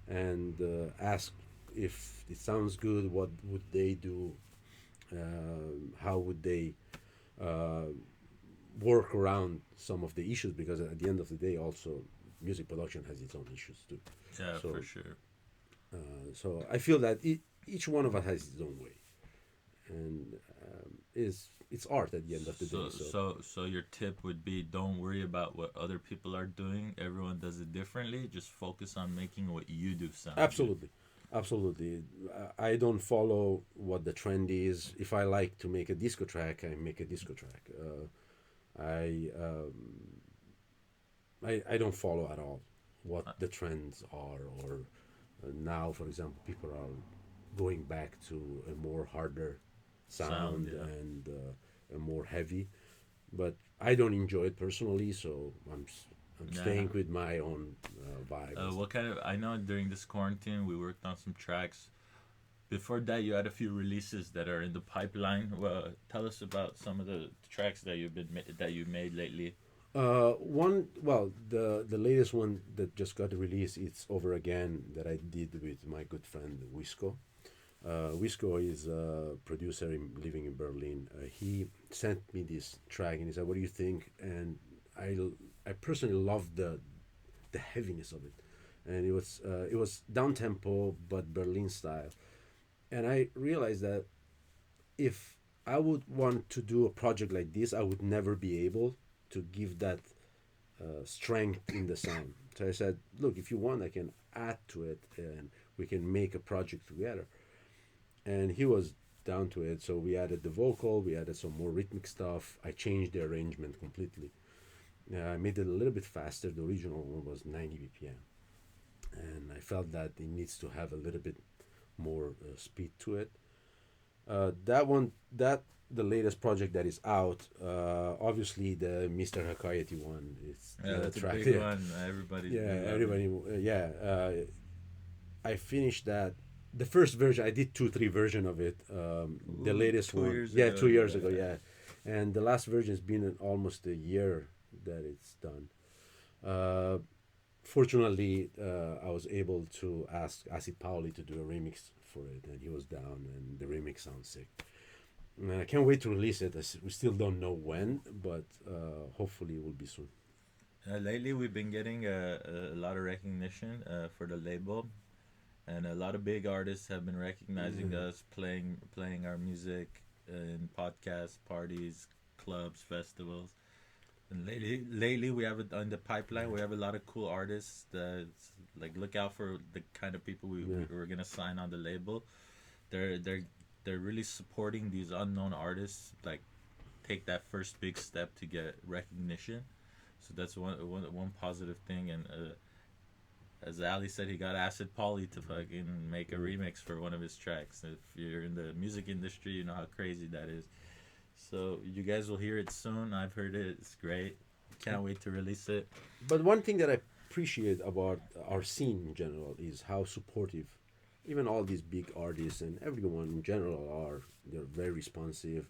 [SPEAKER 2] and ask if it sounds good. What would they do? How would they uh, work around some of the issues? Because at the end of the day, also music production has its own issues too.
[SPEAKER 1] yeah, for
[SPEAKER 2] So,
[SPEAKER 1] sure.
[SPEAKER 2] so I feel that each one of us has his own way, and is it's art at the end of the day. So
[SPEAKER 1] So your tip would be don't worry about what other people are doing. Everyone does it differently. Just focus on making what you do sound good.
[SPEAKER 2] absolutely, absolutely, I don't follow what the trend is. If I like to make a disco track, I make a disco track. I I don't follow at all what
[SPEAKER 1] Uh,
[SPEAKER 2] the trends are, or now, for example, people are going back to a more harder
[SPEAKER 1] Sound,
[SPEAKER 2] sound
[SPEAKER 1] yeah.
[SPEAKER 2] and a more heavy. But I don't enjoy it personally, so I'm
[SPEAKER 1] Yeah.
[SPEAKER 2] staying with my own vibe and stuff.
[SPEAKER 1] What kind of? I know during this quarantine we worked on some tracks. Before that, you had a few releases that are in the pipeline. Well, tell us about some of the tracks that that you made lately.
[SPEAKER 2] The latest one that just got released, it's Over Again, that I did with my good friend Wisco. Wisco is a producer living in Berlin. He sent me this track and he said, "What do you think?" And I, I personally loved the heaviness of it, and it was down tempo but Berlin style. And I realized that if I would want to do a project like this, I would never be able to give that strength in the sound. So I said, "Look, if you want, I can add to it, and we can make a project together." And he was down to it. So we added the vocal, we added some more rhythmic stuff. I changed the arrangement completely. I made it a little bit faster. The original one was 90 BPM, and I felt that it needs to have a little bit more speed to it. That the latest project that is out. Obviously, the Mr. Hakayati one is
[SPEAKER 1] Yeah,
[SPEAKER 2] the
[SPEAKER 1] that's a
[SPEAKER 2] track.
[SPEAKER 1] big
[SPEAKER 2] Yeah,
[SPEAKER 1] one. Everybody's
[SPEAKER 2] yeah,
[SPEAKER 1] been loving.
[SPEAKER 2] everybody. Yeah, I finished that. The first version, I did two, three version of it. The
[SPEAKER 1] Ooh,
[SPEAKER 2] latest
[SPEAKER 1] two
[SPEAKER 2] one,
[SPEAKER 1] years
[SPEAKER 2] yeah,
[SPEAKER 1] ago.
[SPEAKER 2] 2 years ago,
[SPEAKER 1] Yeah.
[SPEAKER 2] yeah, and the last version's been almost a year that it's done. Uh, Fortunately, I was able to ask Acid Pauli to do a remix for it, and he was down, and the remix sounds sick. And I can't wait to release it. We still don't know when, but hopefully it will be soon.
[SPEAKER 1] Lately, we've been getting a lot of recognition for the label, and a lot of big artists have been recognizing
[SPEAKER 2] Yeah.
[SPEAKER 1] us, playing our music in podcasts, parties, clubs, festivals. And lately we have it on the pipeline. We have a lot of cool artists. That like look out for the kind of people
[SPEAKER 2] Yeah.
[SPEAKER 1] we're gonna sign on the label. They're they're they're really supporting these unknown artists. Like take that first big step to get recognition. So that's one positive thing. And as Ali said, he got Acid Polly to fucking make a
[SPEAKER 2] Mm.
[SPEAKER 1] remix for one of his tracks. If you're in the music industry, you know how crazy that is. So you guys will hear it soon. I've heard it. It's great. Can't wait to release it.
[SPEAKER 2] But one thing that I appreciate about our scene in general is how supportive, even all these big artists and everyone in general are. They're very responsive,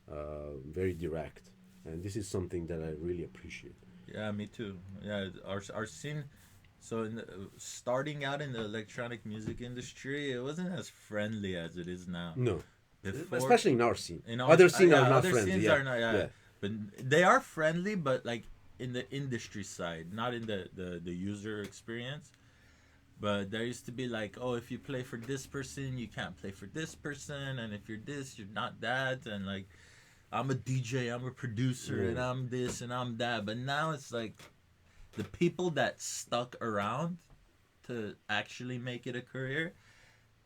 [SPEAKER 2] very direct, and this is something that I really appreciate.
[SPEAKER 1] Yeah, me too. Yeah, our scene. So starting out in the electronic music industry, it wasn't as friendly as it is now.
[SPEAKER 2] No,
[SPEAKER 1] Before
[SPEAKER 2] especially in our scene.
[SPEAKER 1] in our
[SPEAKER 2] Other scene are
[SPEAKER 1] yeah,
[SPEAKER 2] not
[SPEAKER 1] other
[SPEAKER 2] friendly.
[SPEAKER 1] scenes
[SPEAKER 2] Yeah,
[SPEAKER 1] are not, yeah,
[SPEAKER 2] yeah,
[SPEAKER 1] but they are friendly, but like in the industry side, not in the user experience. But there used to be like, oh, if you play for this person, you can't play for this person, and if you're this, you're not that, and like I'm a DJ, I'm a producer,
[SPEAKER 2] yeah,
[SPEAKER 1] and I'm this and I'm that. But now it's like the people that stuck around to actually make it a career,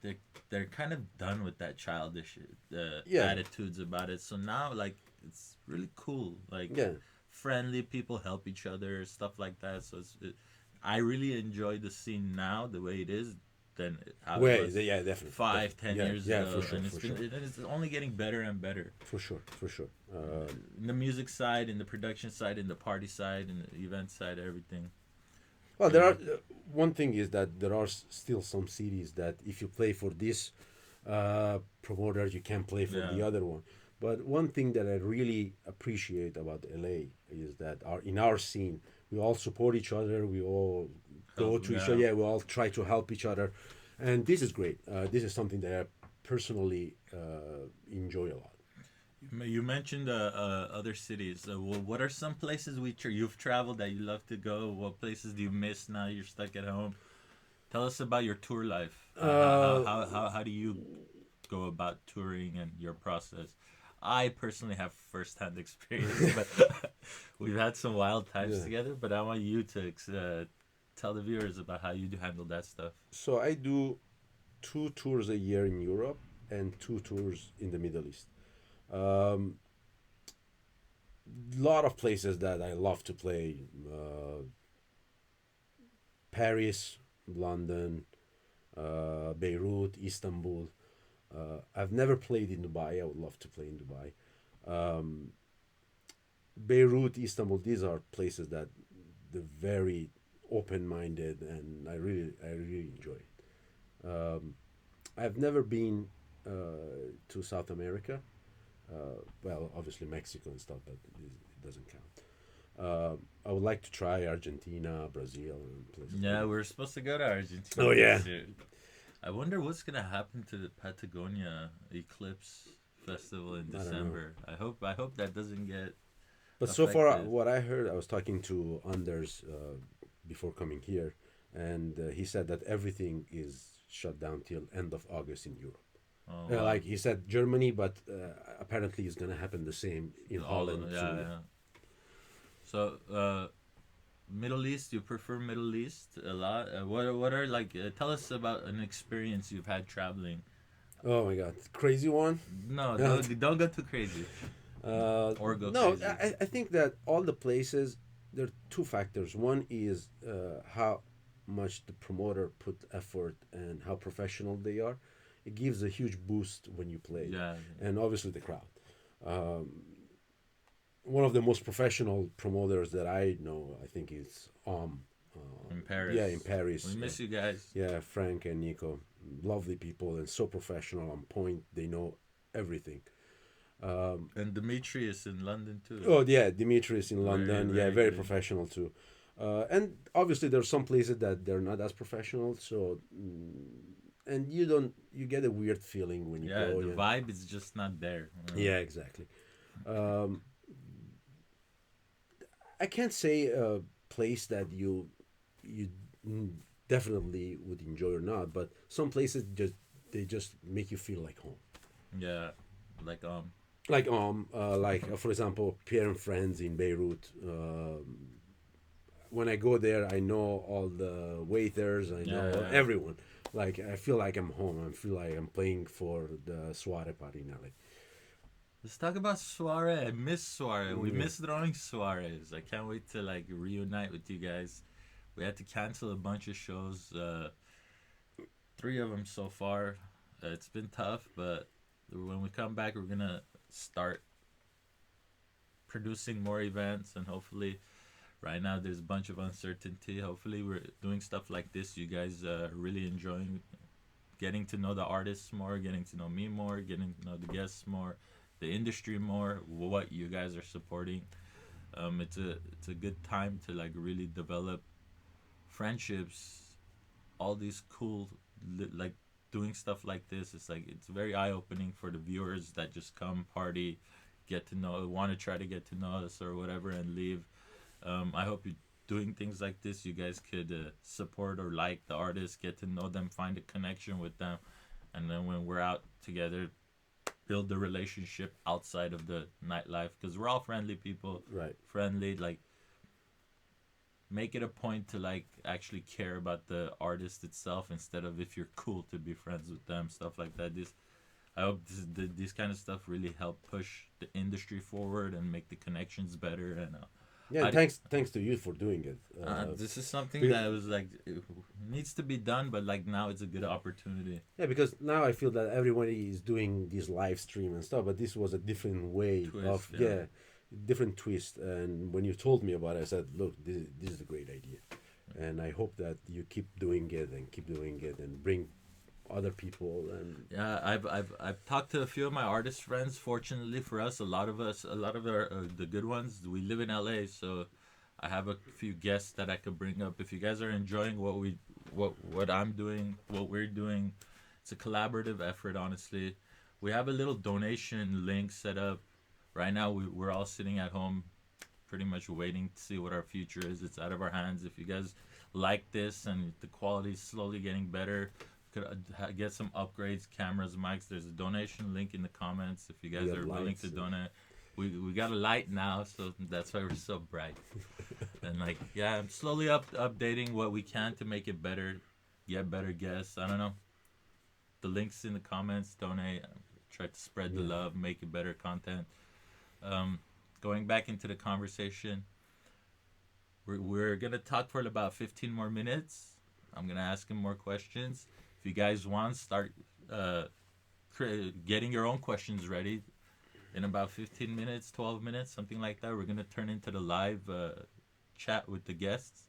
[SPEAKER 1] they're they're kind of done with that childish
[SPEAKER 2] yeah,
[SPEAKER 1] attitudes about it. So now like it's really cool, like
[SPEAKER 2] yeah.
[SPEAKER 1] friendly people help each other, stuff like that. So I really enjoy the scene now the way it is than how it
[SPEAKER 2] Way,
[SPEAKER 1] was
[SPEAKER 2] yeah, definitely,
[SPEAKER 1] five,
[SPEAKER 2] definitely.
[SPEAKER 1] ten
[SPEAKER 2] Yeah,
[SPEAKER 1] years
[SPEAKER 2] yeah, for
[SPEAKER 1] ago,
[SPEAKER 2] sure,
[SPEAKER 1] and
[SPEAKER 2] for sure,
[SPEAKER 1] it's only getting better and better.
[SPEAKER 2] for sure, for sure.
[SPEAKER 1] In the music side, in the production side, in the party side, in the event side, everything.
[SPEAKER 2] Well, there are
[SPEAKER 1] Really,
[SPEAKER 2] one thing is that there are still some cities that if you play for this promoter, you can play for
[SPEAKER 1] yeah.
[SPEAKER 2] the other one. But one thing that I really appreciate about LA is that in our scene, we all support each other. We all go
[SPEAKER 1] Help,
[SPEAKER 2] to each other.
[SPEAKER 1] yeah.
[SPEAKER 2] Yeah, we all try to help each other, and this is great. This is something that I personally enjoy a lot.
[SPEAKER 1] You mentioned other cities. What are some places you've traveled that you love to go? What places do you miss now you're stuck at home? Tell us about your tour life.
[SPEAKER 2] Uh,
[SPEAKER 1] How do you go about touring and your process? I personally have firsthand experience, but we've had some wild times
[SPEAKER 2] yeah.
[SPEAKER 1] together. But I want you to tell the viewers about how you do handle that stuff.
[SPEAKER 2] So I do two tours a year in Europe and two tours in the Middle East. Um, Lot of places that I love to play: Paris, London, Beirut, Istanbul. I've never played in Dubai. I would love to play in Dubai. Um, Beirut, Istanbul. These are places that they're very open-minded, and I really enjoy it. I've never been to South America. Well, obviously Mexico and stuff, but it doesn't count. I would like to try Argentina, Brazil, and places like
[SPEAKER 1] Yeah,
[SPEAKER 2] that.
[SPEAKER 1] we're supposed to go to
[SPEAKER 2] Oh
[SPEAKER 1] Argentina
[SPEAKER 2] yeah,
[SPEAKER 1] this year. I wonder what's gonna happen to the Patagonia Eclipse Festival in
[SPEAKER 2] I don't know.
[SPEAKER 1] December. I hope that doesn't get
[SPEAKER 2] But so far,
[SPEAKER 1] affected.
[SPEAKER 2] what I heard, I was talking to Anders before coming here, and he said that everything is shut down till end of August in Europe.
[SPEAKER 1] Oh wow.
[SPEAKER 2] Like he said, Germany, but apparently it's gonna happen the same in Holland
[SPEAKER 1] Yeah,
[SPEAKER 2] too.
[SPEAKER 1] yeah. So Middle East, you prefer Middle East a lot. What are like? Tell us about an experience you've had traveling.
[SPEAKER 2] Oh my God, crazy one.
[SPEAKER 1] No, don't go too crazy or go
[SPEAKER 2] No,
[SPEAKER 1] crazy.
[SPEAKER 2] I think that all the places, there are two factors. One is how much the promoter put effort and how professional they are. it gives a huge boost when you play.
[SPEAKER 1] Yeah.
[SPEAKER 2] And obviously the crowd. Um, One of the most professional promoters that I know, I think, is
[SPEAKER 1] In Paris.
[SPEAKER 2] yeah, in Paris.
[SPEAKER 1] We miss you guys.
[SPEAKER 2] Yeah, Frank and Nico, lovely people and so professional on point. They know everything.
[SPEAKER 1] And Dimitri is in London too.
[SPEAKER 2] Oh yeah, Dimitri is in London.
[SPEAKER 1] very
[SPEAKER 2] Yeah, very
[SPEAKER 1] good.
[SPEAKER 2] professional too. And obviously there's some places that they're not as professional. So, and you get a weird feeling when you
[SPEAKER 1] Yeah,
[SPEAKER 2] go.
[SPEAKER 1] the
[SPEAKER 2] Yeah.
[SPEAKER 1] vibe is just not there.
[SPEAKER 2] Yeah, exactly. Um, I can't say a place that you definitely would enjoy or not, but some places just make you feel like home.
[SPEAKER 1] Yeah, like
[SPEAKER 2] Like for example, Pierre and Friends in Beirut. When I go there, I know all the waiters. I know
[SPEAKER 1] Yeah.
[SPEAKER 2] everyone. Like I feel like I'm home. I feel like I'm playing for the soiree party in LA.
[SPEAKER 1] let's talk about soiree. I miss soiree. We
[SPEAKER 2] Yeah.
[SPEAKER 1] miss throwing soirees. I can't wait to like reunite with you guys. We had to cancel a bunch of shows. 3 of them so far. It's been tough, but when we come back, we're gonna start producing more events, and hopefully, right now there's a bunch of uncertainty. Hopefully, we're doing stuff like this. You guys really enjoying getting to know the artists more, getting to know me more, getting to know the guests more, the industry more, what you guys are supporting. It's a good time to like really develop friendships, all these cool like doing stuff like this. It's like it's very eye opening for the viewers that just come party, get to know, want to try to get to know us or whatever, and leave. I hope you doing things like this, you guys could support or like the artists, get to know them, find a connection with them, and then when we're out together, build the relationship outside of the nightlife because we're all friendly people,
[SPEAKER 2] Right.
[SPEAKER 1] friendly like make it a point to like actually care about the artist itself instead of if you're cool to be friends with them, stuff like that. This I hope these kind of stuff really help push the industry forward and make the connections better. And
[SPEAKER 2] Yeah.
[SPEAKER 1] I-
[SPEAKER 2] Thanks to you for doing it.
[SPEAKER 1] this is something
[SPEAKER 2] because-
[SPEAKER 1] that was like it needs to be done, but like now it's a good opportunity.
[SPEAKER 2] Yeah, because now I feel that everybody is doing this live stream and stuff, but this was a different way
[SPEAKER 1] Twist,
[SPEAKER 2] of
[SPEAKER 1] yeah.
[SPEAKER 2] different twist. And when you told me about it, I said, look, this is a great idea, and I hope that you keep doing it and keep doing it and bring other people and
[SPEAKER 1] Yeah, I've talked to a few of my artist friends. Fortunately for us, a lot of our the good ones, we live in LA, so I have a few guests that I could bring up. If you guys are enjoying what I'm doing, what we're doing, it's a collaborative effort. Honestly, we have a little donation link set up. Right now, we're all sitting at home, pretty much waiting to see what our future is. It's out of our hands. If you guys like this and the quality is slowly getting better, could get some upgrades, cameras, mics. There's a donation link in the comments if you guys
[SPEAKER 2] have
[SPEAKER 1] are willing
[SPEAKER 2] lights
[SPEAKER 1] to
[SPEAKER 2] and-
[SPEAKER 1] donate. We got a light now, so that's why we're so bright. And like, yeah, I'm slowly updating what we can to make it better, get better guests. I don't know. The links in the comments. Donate. Try to spread the
[SPEAKER 2] Yeah.
[SPEAKER 1] love, make it better content. Going back into the conversation, we're gonna talk for about 15 more minutes. I'm gonna ask him more questions. If you guys want, start getting your own questions ready. In about 15 minutes, 12 minutes, something like that, we're gonna turn into the live chat with the guests,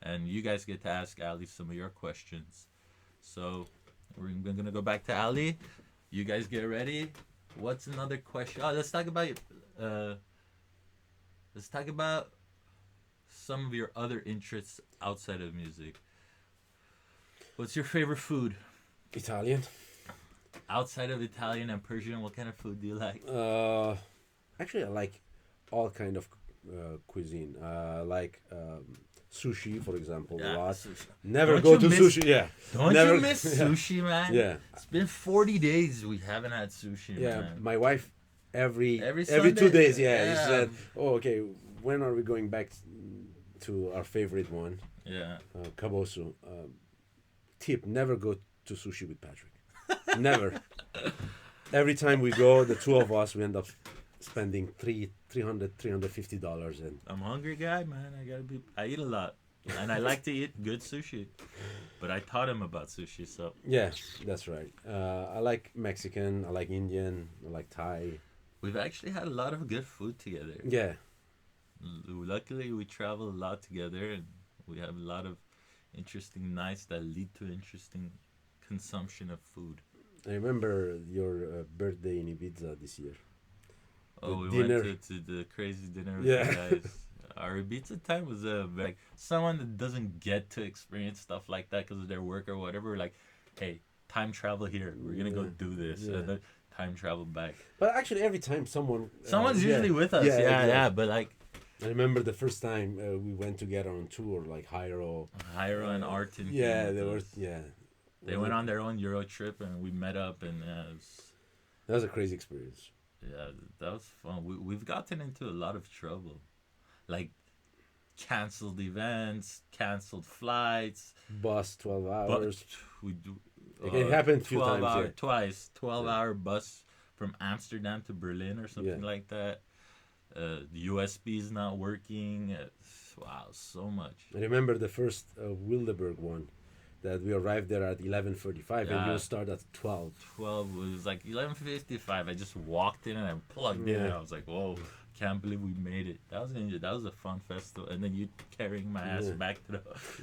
[SPEAKER 1] and you guys get to ask Ali some of your questions. So we're gonna go back to Ali. You guys get ready. What's another question? Oh, let's talk about some of your other interests outside of music. What's your favorite food?
[SPEAKER 2] Italian.
[SPEAKER 1] Outside of Italian and Persian, what kind of food do you like?
[SPEAKER 2] Actually, I like all kind of cuisine. Like sushi, for example, a lot.
[SPEAKER 1] Sushi.
[SPEAKER 2] Never
[SPEAKER 1] Don't
[SPEAKER 2] go
[SPEAKER 1] you
[SPEAKER 2] to
[SPEAKER 1] miss-
[SPEAKER 2] sushi. Yeah.
[SPEAKER 1] Don't
[SPEAKER 2] Never-
[SPEAKER 1] you miss sushi, man?
[SPEAKER 2] Yeah.
[SPEAKER 1] It's been 40 days we haven't had sushi,
[SPEAKER 2] Yeah.
[SPEAKER 1] man.
[SPEAKER 2] My wife every
[SPEAKER 1] Every
[SPEAKER 2] 2
[SPEAKER 1] Sunday?
[SPEAKER 2] days. Yeah.
[SPEAKER 1] Yeah.
[SPEAKER 2] She said, "Oh, okay. When are we going back to our favorite one,
[SPEAKER 1] Yeah.
[SPEAKER 2] kabosu?" Tip: never go to sushi with Patrick. Never. Every time we go, the two of us, we end up spending $350, and
[SPEAKER 1] I'm a hungry guy, man. I eat a lot. and I like to eat good sushi. But I taught him about sushi, so
[SPEAKER 2] Yeah, that's right. I like Mexican. I like Indian. I like Thai.
[SPEAKER 1] we've actually had a lot of good food together.
[SPEAKER 2] Yeah,
[SPEAKER 1] Luckily, we travel a lot together, and we have a lot of interesting nights that lead to interesting consumption of food.
[SPEAKER 2] I remember your birthday in Ibiza this year. The
[SPEAKER 1] Oh, we went
[SPEAKER 2] dinner.
[SPEAKER 1] to the crazy dinner with
[SPEAKER 2] Yeah.
[SPEAKER 1] the guys. Our Ibiza time was like someone that doesn't get to experience stuff like that because of their work or whatever. We're like, hey, time travel here. We're gonna go
[SPEAKER 2] Yeah.
[SPEAKER 1] do this,
[SPEAKER 2] Yeah.
[SPEAKER 1] and then time travel back.
[SPEAKER 2] But actually, every time someone.
[SPEAKER 1] Someone's
[SPEAKER 2] Yeah.
[SPEAKER 1] usually with us.
[SPEAKER 2] Yeah,
[SPEAKER 1] Yeah,
[SPEAKER 2] exactly.
[SPEAKER 1] yeah. But like
[SPEAKER 2] I remember the first time we went together on tour, like Hyro.
[SPEAKER 1] Hyro and Artin. came
[SPEAKER 2] Yeah,
[SPEAKER 1] with
[SPEAKER 2] they were.
[SPEAKER 1] us.
[SPEAKER 2] Yeah.
[SPEAKER 1] They went on their own Euro trip, and we met up, and
[SPEAKER 2] That was a crazy experience.
[SPEAKER 1] yeah, that was fun. We've gotten into a lot of trouble, like canceled events, canceled flights,
[SPEAKER 2] Bus 12
[SPEAKER 1] but
[SPEAKER 2] hours.
[SPEAKER 1] we do.
[SPEAKER 2] It happened a few
[SPEAKER 1] 12
[SPEAKER 2] times.
[SPEAKER 1] hour,
[SPEAKER 2] Yeah.
[SPEAKER 1] twice, 12
[SPEAKER 2] Yeah.
[SPEAKER 1] hour bus from Amsterdam to Berlin or something
[SPEAKER 2] Yeah.
[SPEAKER 1] like that. The USB is not working. Wow, so much.
[SPEAKER 2] I remember the first Wildeburg one that we arrived there at 11:45 and
[SPEAKER 1] Yeah.
[SPEAKER 2] you start at 12.
[SPEAKER 1] 12 was like 11:55. I just walked in and I plugged in and
[SPEAKER 2] Yeah.
[SPEAKER 1] I was like, whoa, can't believe we made it. That was a fun festival. And then you carrying my ass
[SPEAKER 2] Yeah.
[SPEAKER 1] back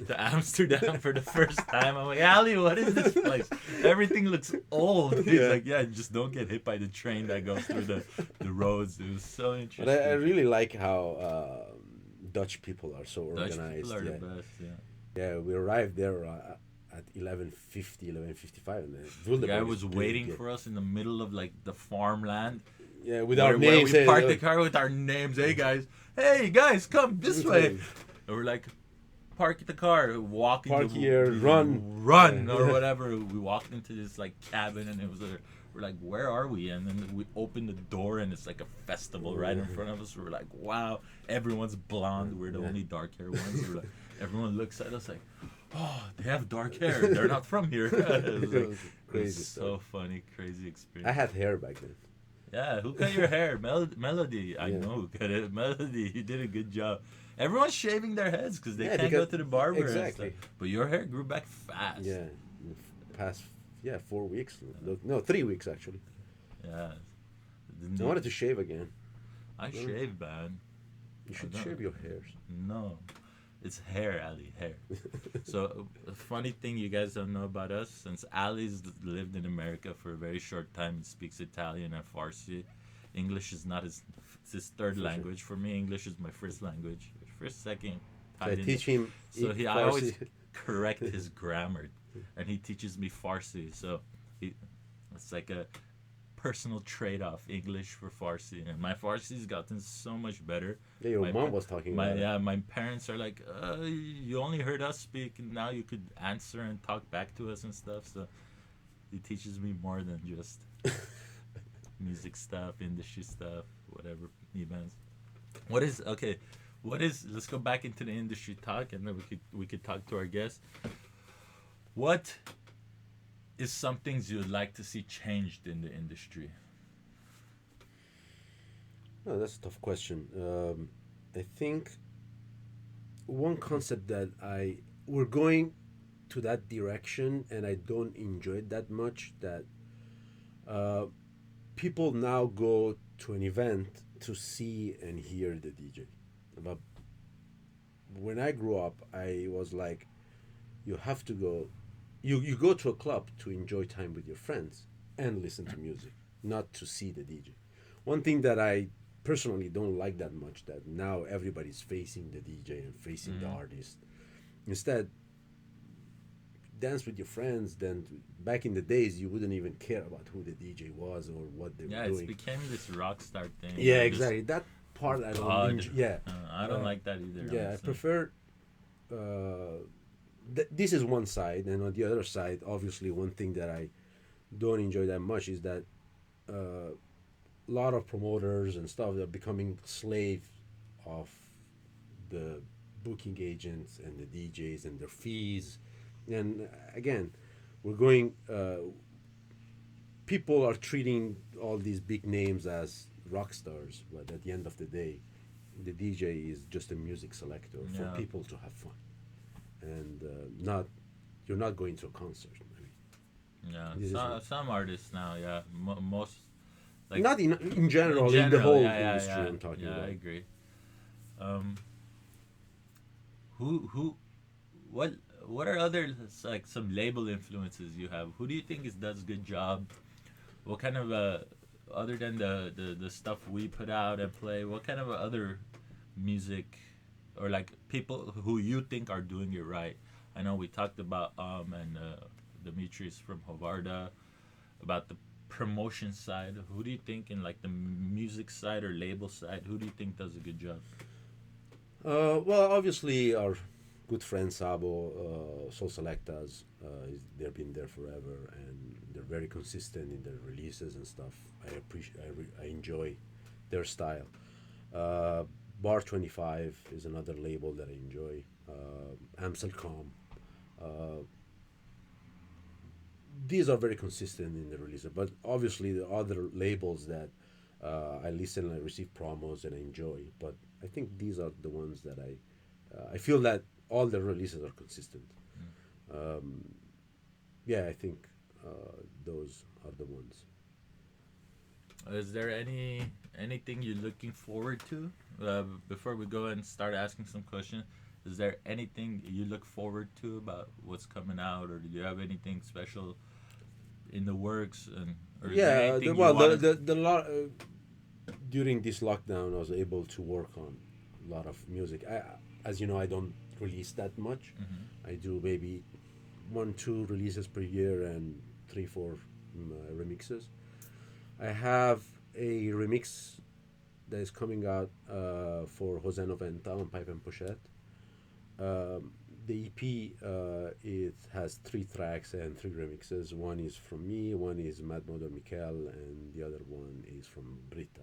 [SPEAKER 1] to Amsterdam for the first time. I'm like, Ali, what is this place? Everything looks old. He's
[SPEAKER 2] Yeah.
[SPEAKER 1] like, yeah, just don't get hit by the train that goes through the roads. It was so interesting.
[SPEAKER 2] But I really like how Dutch people are so
[SPEAKER 1] Dutch
[SPEAKER 2] organized.
[SPEAKER 1] people are
[SPEAKER 2] Yeah.
[SPEAKER 1] the best, yeah.
[SPEAKER 2] Yeah, we arrived there at 11:50, 11:55 and
[SPEAKER 1] The
[SPEAKER 2] Wildeburg
[SPEAKER 1] guy
[SPEAKER 2] is
[SPEAKER 1] was
[SPEAKER 2] big,
[SPEAKER 1] waiting
[SPEAKER 2] yeah.
[SPEAKER 1] for us in the middle of like the farmland.
[SPEAKER 2] Yeah, with
[SPEAKER 1] where,
[SPEAKER 2] our
[SPEAKER 1] where
[SPEAKER 2] names.
[SPEAKER 1] we parked the car with our names. Hey guys, come this way. And we're like, park the car, walk
[SPEAKER 2] Park
[SPEAKER 1] into
[SPEAKER 2] here, run.
[SPEAKER 1] run
[SPEAKER 2] Yeah.
[SPEAKER 1] or whatever. We walked into this like cabin, and it was we're like, where are we? And then we opened the door, and it's like a festival right in front of us. We're like, wow, everyone's blonde. We're the
[SPEAKER 2] Yeah.
[SPEAKER 1] only dark hair ones. We're like, everyone looks at us like, oh, they have dark hair. They're not from here. It was like,
[SPEAKER 2] It was crazy
[SPEAKER 1] so
[SPEAKER 2] stuff.
[SPEAKER 1] funny, crazy experience.
[SPEAKER 2] I had hair back then.
[SPEAKER 1] Yeah, who cut your hair? Melody. I
[SPEAKER 2] Yeah.
[SPEAKER 1] know who cut it. Melody, you did a good job. Everyone's shaving their heads because they
[SPEAKER 2] Yeah,
[SPEAKER 1] can't go
[SPEAKER 2] because-
[SPEAKER 1] to the barber.
[SPEAKER 2] exactly.
[SPEAKER 1] And stuff. But your hair grew back fast.
[SPEAKER 2] Yeah, past 4 weeks. Look, no, 3 weeks actually.
[SPEAKER 1] Yeah.
[SPEAKER 2] I wanted to shave again.
[SPEAKER 1] I shave, man.
[SPEAKER 2] You should
[SPEAKER 1] no.
[SPEAKER 2] shave your hairs.
[SPEAKER 1] No. It's hair, Ali, hair. So, a funny thing you guys don't know about us, since Ali's lived in America for a very short time and speaks Italian and Farsi, English is not it's his third
[SPEAKER 2] For sure.
[SPEAKER 1] language. For me, English is my first language. First, second.
[SPEAKER 2] So I
[SPEAKER 1] Italian.
[SPEAKER 2] teach him.
[SPEAKER 1] So
[SPEAKER 2] eat
[SPEAKER 1] I always
[SPEAKER 2] Farsi.
[SPEAKER 1] correct his grammar, and he teaches me Farsi. So it's like a personal trade-off: English for Farsi, and my Farsi's gotten so much better.
[SPEAKER 2] Yeah, your
[SPEAKER 1] my
[SPEAKER 2] mom
[SPEAKER 1] pa-
[SPEAKER 2] was talking about it.
[SPEAKER 1] Yeah, my parents are like, you only heard us speak, and now you could answer and talk back to us and stuff. So he teaches me more than just music stuff, industry stuff, whatever events. What is okay? What is? Let's go back into the industry talk, and then we could talk to our guests. What is some things you would like to see changed in the industry?
[SPEAKER 2] Oh, that's a tough question. I think one concept that we're going to that direction, and I don't enjoy it that much. That people now go to an event to see and hear the DJ. But when I grew up, I was like, you have to go. You go to a club to enjoy time with your friends and listen to music, not to see the DJ. One thing that I personally don't like that much, that now everybody's facing the DJ and facing the artist. Instead, dance with your friends. Then back in the days, you wouldn't even care about who the DJ was or what they
[SPEAKER 1] Yeah,
[SPEAKER 2] were
[SPEAKER 1] it's
[SPEAKER 2] doing.
[SPEAKER 1] became this rock star thing.
[SPEAKER 2] Yeah,
[SPEAKER 1] This
[SPEAKER 2] exactly. That part I don't
[SPEAKER 1] God.
[SPEAKER 2] enjoy. Yeah.
[SPEAKER 1] I don't
[SPEAKER 2] Uh,
[SPEAKER 1] like that either.
[SPEAKER 2] Yeah, I
[SPEAKER 1] honestly.
[SPEAKER 2] prefer. This is one side, and on the other side, obviously, one thing that I don't enjoy that much is that a lot of promoters and stuff are becoming slave of the booking agents and the DJs and their fees. And again, we're going. People are treating all these big names as rock stars, but at the end of the day, the DJ is just a music selector for
[SPEAKER 1] Yeah.
[SPEAKER 2] people to have fun. and not you're not going to a concert. I mean,
[SPEAKER 1] Yeah,
[SPEAKER 2] this is
[SPEAKER 1] some artists now, yeah, most like
[SPEAKER 2] not in
[SPEAKER 1] in
[SPEAKER 2] general in the
[SPEAKER 1] general,
[SPEAKER 2] whole
[SPEAKER 1] yeah, yeah,
[SPEAKER 2] industry.
[SPEAKER 1] yeah,
[SPEAKER 2] I'm talking
[SPEAKER 1] yeah. I
[SPEAKER 2] about.
[SPEAKER 1] agree. Um, who, what, what are other like some label influences you have? Who do you think does a good job? What kind of other than the stuff we put out and play, what kind of other music or like people who you think are doing it right? I know we talked about and Demetrius from Hovarda about the promotion side. Who do you think in like the music side or label side? Who do you think does a good job?
[SPEAKER 2] Well, obviously our good friend Sabo, Soul Selectas, they've been there forever, and they're very consistent in their releases and stuff. I appreciate, I enjoy their style. Uh, Bar 25 is another label that I enjoy. Amselcom. Uh, these are very consistent in the releases, but obviously the other labels that I listen, I receive promos and I enjoy. But I think these are the ones that I feel that all the releases are consistent. Um, yeah, I think those are the ones.
[SPEAKER 1] Is there anything you're looking forward to before we go and start asking some questions? Is there anything you look forward to about what's coming out, or do you have anything special in the works, and or is there
[SPEAKER 2] Yeah,
[SPEAKER 1] anything you
[SPEAKER 2] well,
[SPEAKER 1] want to?
[SPEAKER 2] during this lockdown, I was able to work on a lot of music. As you know, I don't release that much.
[SPEAKER 1] Hmm.
[SPEAKER 2] I do maybe one, two releases per year and three, four remixes. I have a remix that is coming out for Jose Noventa on Pipe and Pochette. The EP it has three tracks and three remixes. One is from me, one is Mad Modo Mikel, and the other one is from Brita.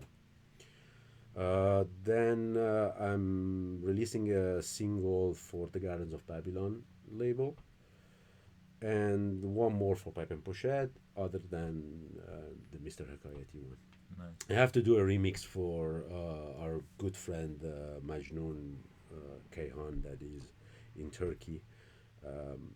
[SPEAKER 2] Then I'm releasing a single for the Gardens of Babylon label, and one more for Pipe and Pochette, other than the Mr. Hakayati one.
[SPEAKER 1] Nice.
[SPEAKER 2] I have to do a remix for our good friend Majnun Kayhan that is in Turkey, um,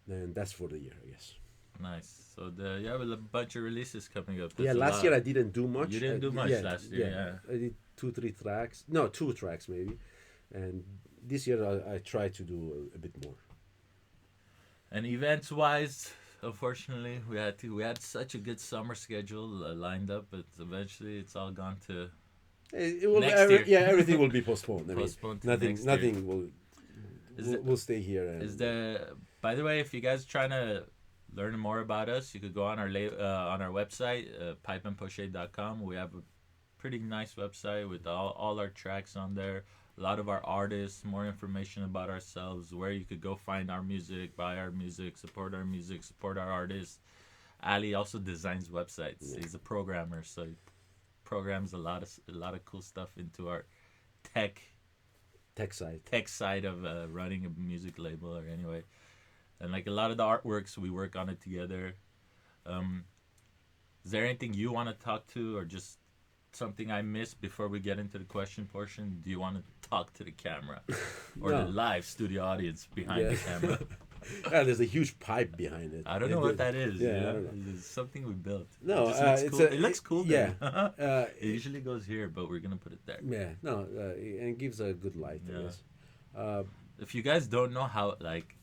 [SPEAKER 2] and that's for the year, I guess.
[SPEAKER 1] Nice. So you have a bunch of releases coming up.
[SPEAKER 2] Yeah,
[SPEAKER 1] That's a
[SPEAKER 2] last year
[SPEAKER 1] lot.
[SPEAKER 2] I didn't do
[SPEAKER 1] You
[SPEAKER 2] much.
[SPEAKER 1] didn't do much
[SPEAKER 2] Yeah,
[SPEAKER 1] last year,
[SPEAKER 2] yeah,
[SPEAKER 1] yeah.
[SPEAKER 2] I did two, three tracks. No, two tracks maybe, and this year I tried to do a bit more.
[SPEAKER 1] And events wise, unfortunately, we had such a good summer schedule lined up, but eventually it's all gone to
[SPEAKER 2] It will,
[SPEAKER 1] next year.
[SPEAKER 2] yeah, everything will be postponed. I mean,
[SPEAKER 1] Postponed to
[SPEAKER 2] nothing,
[SPEAKER 1] next year.
[SPEAKER 2] nothing will,
[SPEAKER 1] Is there,
[SPEAKER 2] will stay here.
[SPEAKER 1] is
[SPEAKER 2] And
[SPEAKER 1] there? By the way, if you guys are trying to learn more about us, you could go on our website, pipeandpochet.com. We have a pretty nice website with all our tracks on there. A lot of our artists, more information about ourselves, where you could go find our music, buy our music, support our artists. Ali also designs websites.
[SPEAKER 2] yeah,
[SPEAKER 1] He's a programmer, so he programs a lot of cool stuff into our tech
[SPEAKER 2] tech side.
[SPEAKER 1] tech side of running a music label or anyway. And like a lot of the artworks, we work on it together. Um, is there anything you want to talk to, or just something I missed before we get into the question portion? Do you want to talk to the camera or the
[SPEAKER 2] No,
[SPEAKER 1] live studio audience behind
[SPEAKER 2] yeah.
[SPEAKER 1] the camera?
[SPEAKER 2] Yeah, there's a huge pipe behind it.
[SPEAKER 1] I don't know what that is.
[SPEAKER 2] Yeah,
[SPEAKER 1] You
[SPEAKER 2] I
[SPEAKER 1] know?
[SPEAKER 2] don't know.
[SPEAKER 1] It's something we built.
[SPEAKER 2] No,
[SPEAKER 1] It just looks
[SPEAKER 2] it's
[SPEAKER 1] cool.
[SPEAKER 2] a
[SPEAKER 1] It looks cool.
[SPEAKER 2] yeah.
[SPEAKER 1] Then.
[SPEAKER 2] Uh,
[SPEAKER 1] It usually goes here, but we're gonna put it there.
[SPEAKER 2] yeah, no, and it gives a good light, I
[SPEAKER 1] Yeah.
[SPEAKER 2] guess. Uh,
[SPEAKER 1] If you guys don't know how like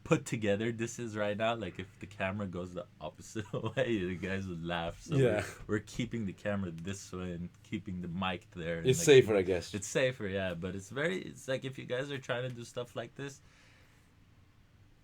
[SPEAKER 1] put together this is right now, like if the camera goes the opposite way, you guys would laugh. So
[SPEAKER 2] Yeah.
[SPEAKER 1] we're keeping the camera this way and keeping the mic there. And
[SPEAKER 2] it's
[SPEAKER 1] like,
[SPEAKER 2] safer, I guess.
[SPEAKER 1] It's safer, yeah. But it's like if you guys are trying to do stuff like this,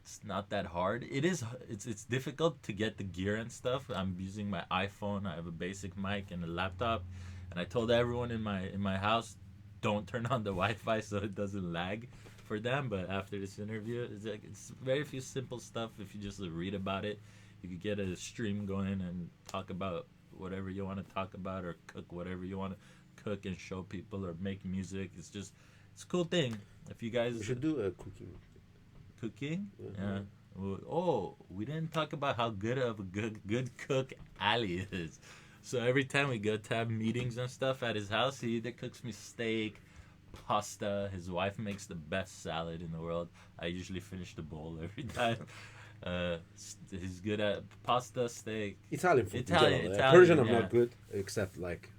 [SPEAKER 1] it's not that hard. It's difficult to get the gear and stuff. I'm using my iPhone. I have a basic mic and a laptop, and I told everyone in my house, don't turn on the Wi-Fi so it doesn't lag for them. But after this interview, it's very few simple stuff. If you just read about it, you could get a stream going and talk about whatever you want to talk about, or cook whatever you want to cook and show people, or make music. It's a cool thing. If you guys
[SPEAKER 2] We should do a cooking.
[SPEAKER 1] cooking,
[SPEAKER 2] Mhm.
[SPEAKER 1] yeah. Oh, we didn't talk about how good of a good cook Ali is. So every time we go to have meetings and stuff at his house, he either cooks me steak, pasta. His wife makes the best salad in the world. I usually finish the bowl every time. He's good at pasta, steak.
[SPEAKER 2] Italian food
[SPEAKER 1] Italian,
[SPEAKER 2] in general.
[SPEAKER 1] Italian,
[SPEAKER 2] Persian, I'm
[SPEAKER 1] yeah.
[SPEAKER 2] not good, except like